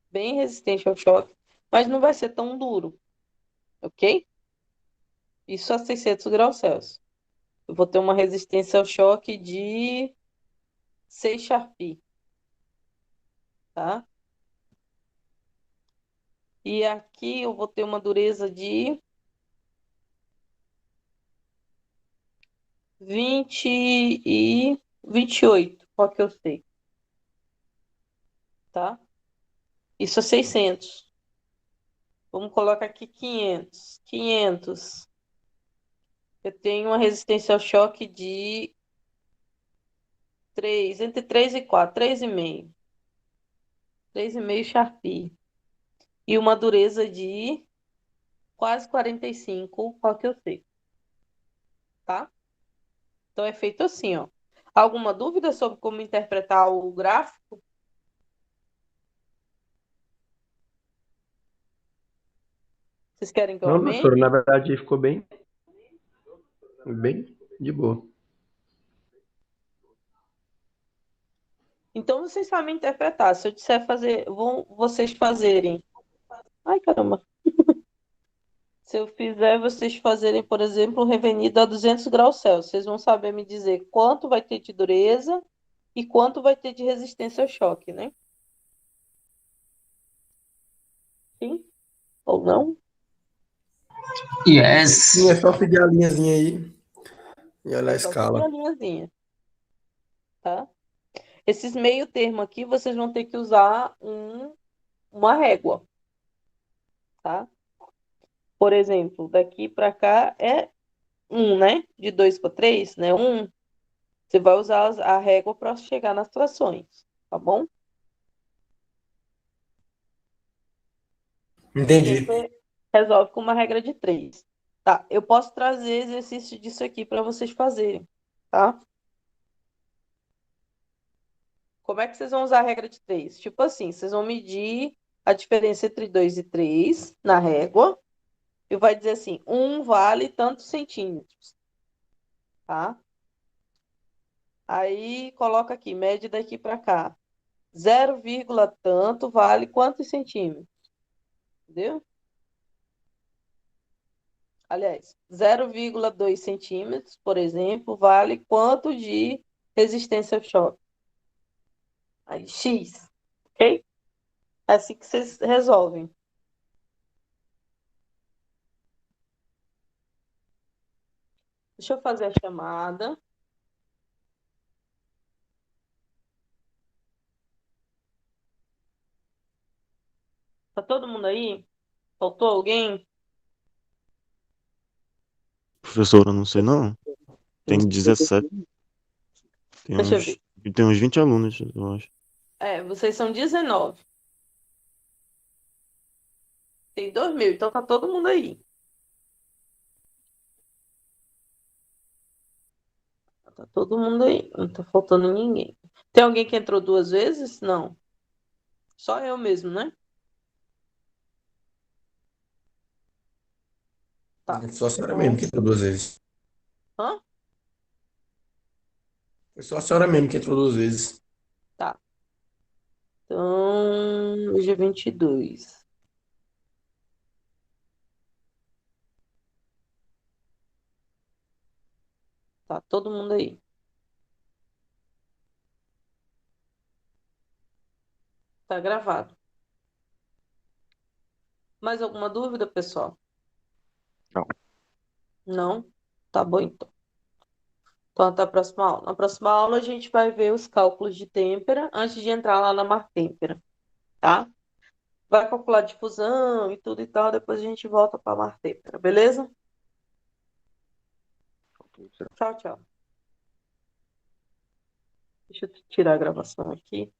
[SPEAKER 1] Bem resistente ao choque, mas não vai ser tão duro, ok? Isso a 600 graus Celsius. Eu vou ter uma resistência ao choque de 6 Sharpie, tá? E aqui eu vou ter uma dureza de 20 e 28, qual que eu sei, tá? Isso é 600. Vamos colocar aqui 500. 500. Eu tenho uma resistência ao choque de 3, entre 3 e 4, 3,5. 3,5 Sharpie. E uma dureza de quase 45, qual que eu sei, tá? Então é feito assim, ó. Alguma dúvida sobre como interpretar o gráfico? Vocês querem que eu
[SPEAKER 5] Não, professor,
[SPEAKER 1] aumente?
[SPEAKER 5] na verdade ficou bem de boa.
[SPEAKER 1] Então vocês sabem interpretar. Se eu disser fazer, vão vocês fazerem. Ai, caramba. Se eu fizer vocês fazerem, por exemplo, um revenido a 200 graus Celsius, vocês vão saber me dizer quanto vai ter de dureza e quanto vai ter de resistência ao choque, né? Sim ou não?
[SPEAKER 3] Yes.
[SPEAKER 5] Sim, é só seguir a linhazinha aí e olhar a
[SPEAKER 1] É só seguir a
[SPEAKER 5] escala.
[SPEAKER 1] linhazinha, tá? Esses meio termo aqui, vocês vão ter que usar uma régua, tá? Por exemplo, daqui para cá é 1, né? De 2 para 3, né? 1. Você vai usar a régua para chegar nas trações, tá bom? E aí
[SPEAKER 5] Entendi.
[SPEAKER 1] você resolve com uma regra de 3. Tá, eu posso trazer exercício disso aqui para vocês fazerem, tá? Como é que vocês vão usar a regra de 3? Tipo assim, vocês vão medir a diferença entre 2 e 3 na régua e vai dizer assim, 1 vale tantos centímetros, tá? Aí coloca aqui, mede daqui para cá. 0, tanto vale quantos centímetros? Entendeu? Aliás, 0,2 centímetros, por exemplo, vale quanto de resistência ao choque? Aí, X, ok? É assim que vocês resolvem. Deixa eu fazer a chamada. Tá todo mundo aí? Faltou alguém?
[SPEAKER 2] Professora, não sei não. Tem 17,
[SPEAKER 1] Deixa eu ver.
[SPEAKER 2] tem uns 20 alunos, eu acho.
[SPEAKER 1] Vocês são 19. Tem 2.000, então tá todo mundo aí. Tá todo mundo aí. Não tá faltando ninguém. Tem alguém que entrou 2 vezes? Não. Só eu mesmo, né? Tá.
[SPEAKER 5] Só a senhora mesmo
[SPEAKER 1] Então,
[SPEAKER 5] que entrou 2 vezes.
[SPEAKER 1] hã?
[SPEAKER 5] Foi só a senhora mesmo que entrou 2 vezes.
[SPEAKER 1] Tá. Então, hoje é 22. Tá todo mundo aí. Tá gravado. Mais alguma dúvida, pessoal?
[SPEAKER 2] Não.
[SPEAKER 1] Não? Tá bom, então. Então, até a próxima aula. Na próxima aula, a gente vai ver os cálculos de têmpera antes de entrar lá na martêmpera, tá? Vai calcular difusão e tudo e tal, depois a gente volta para a martêmpera, beleza? Tchau, tchau. Deixa eu tirar a gravação aqui.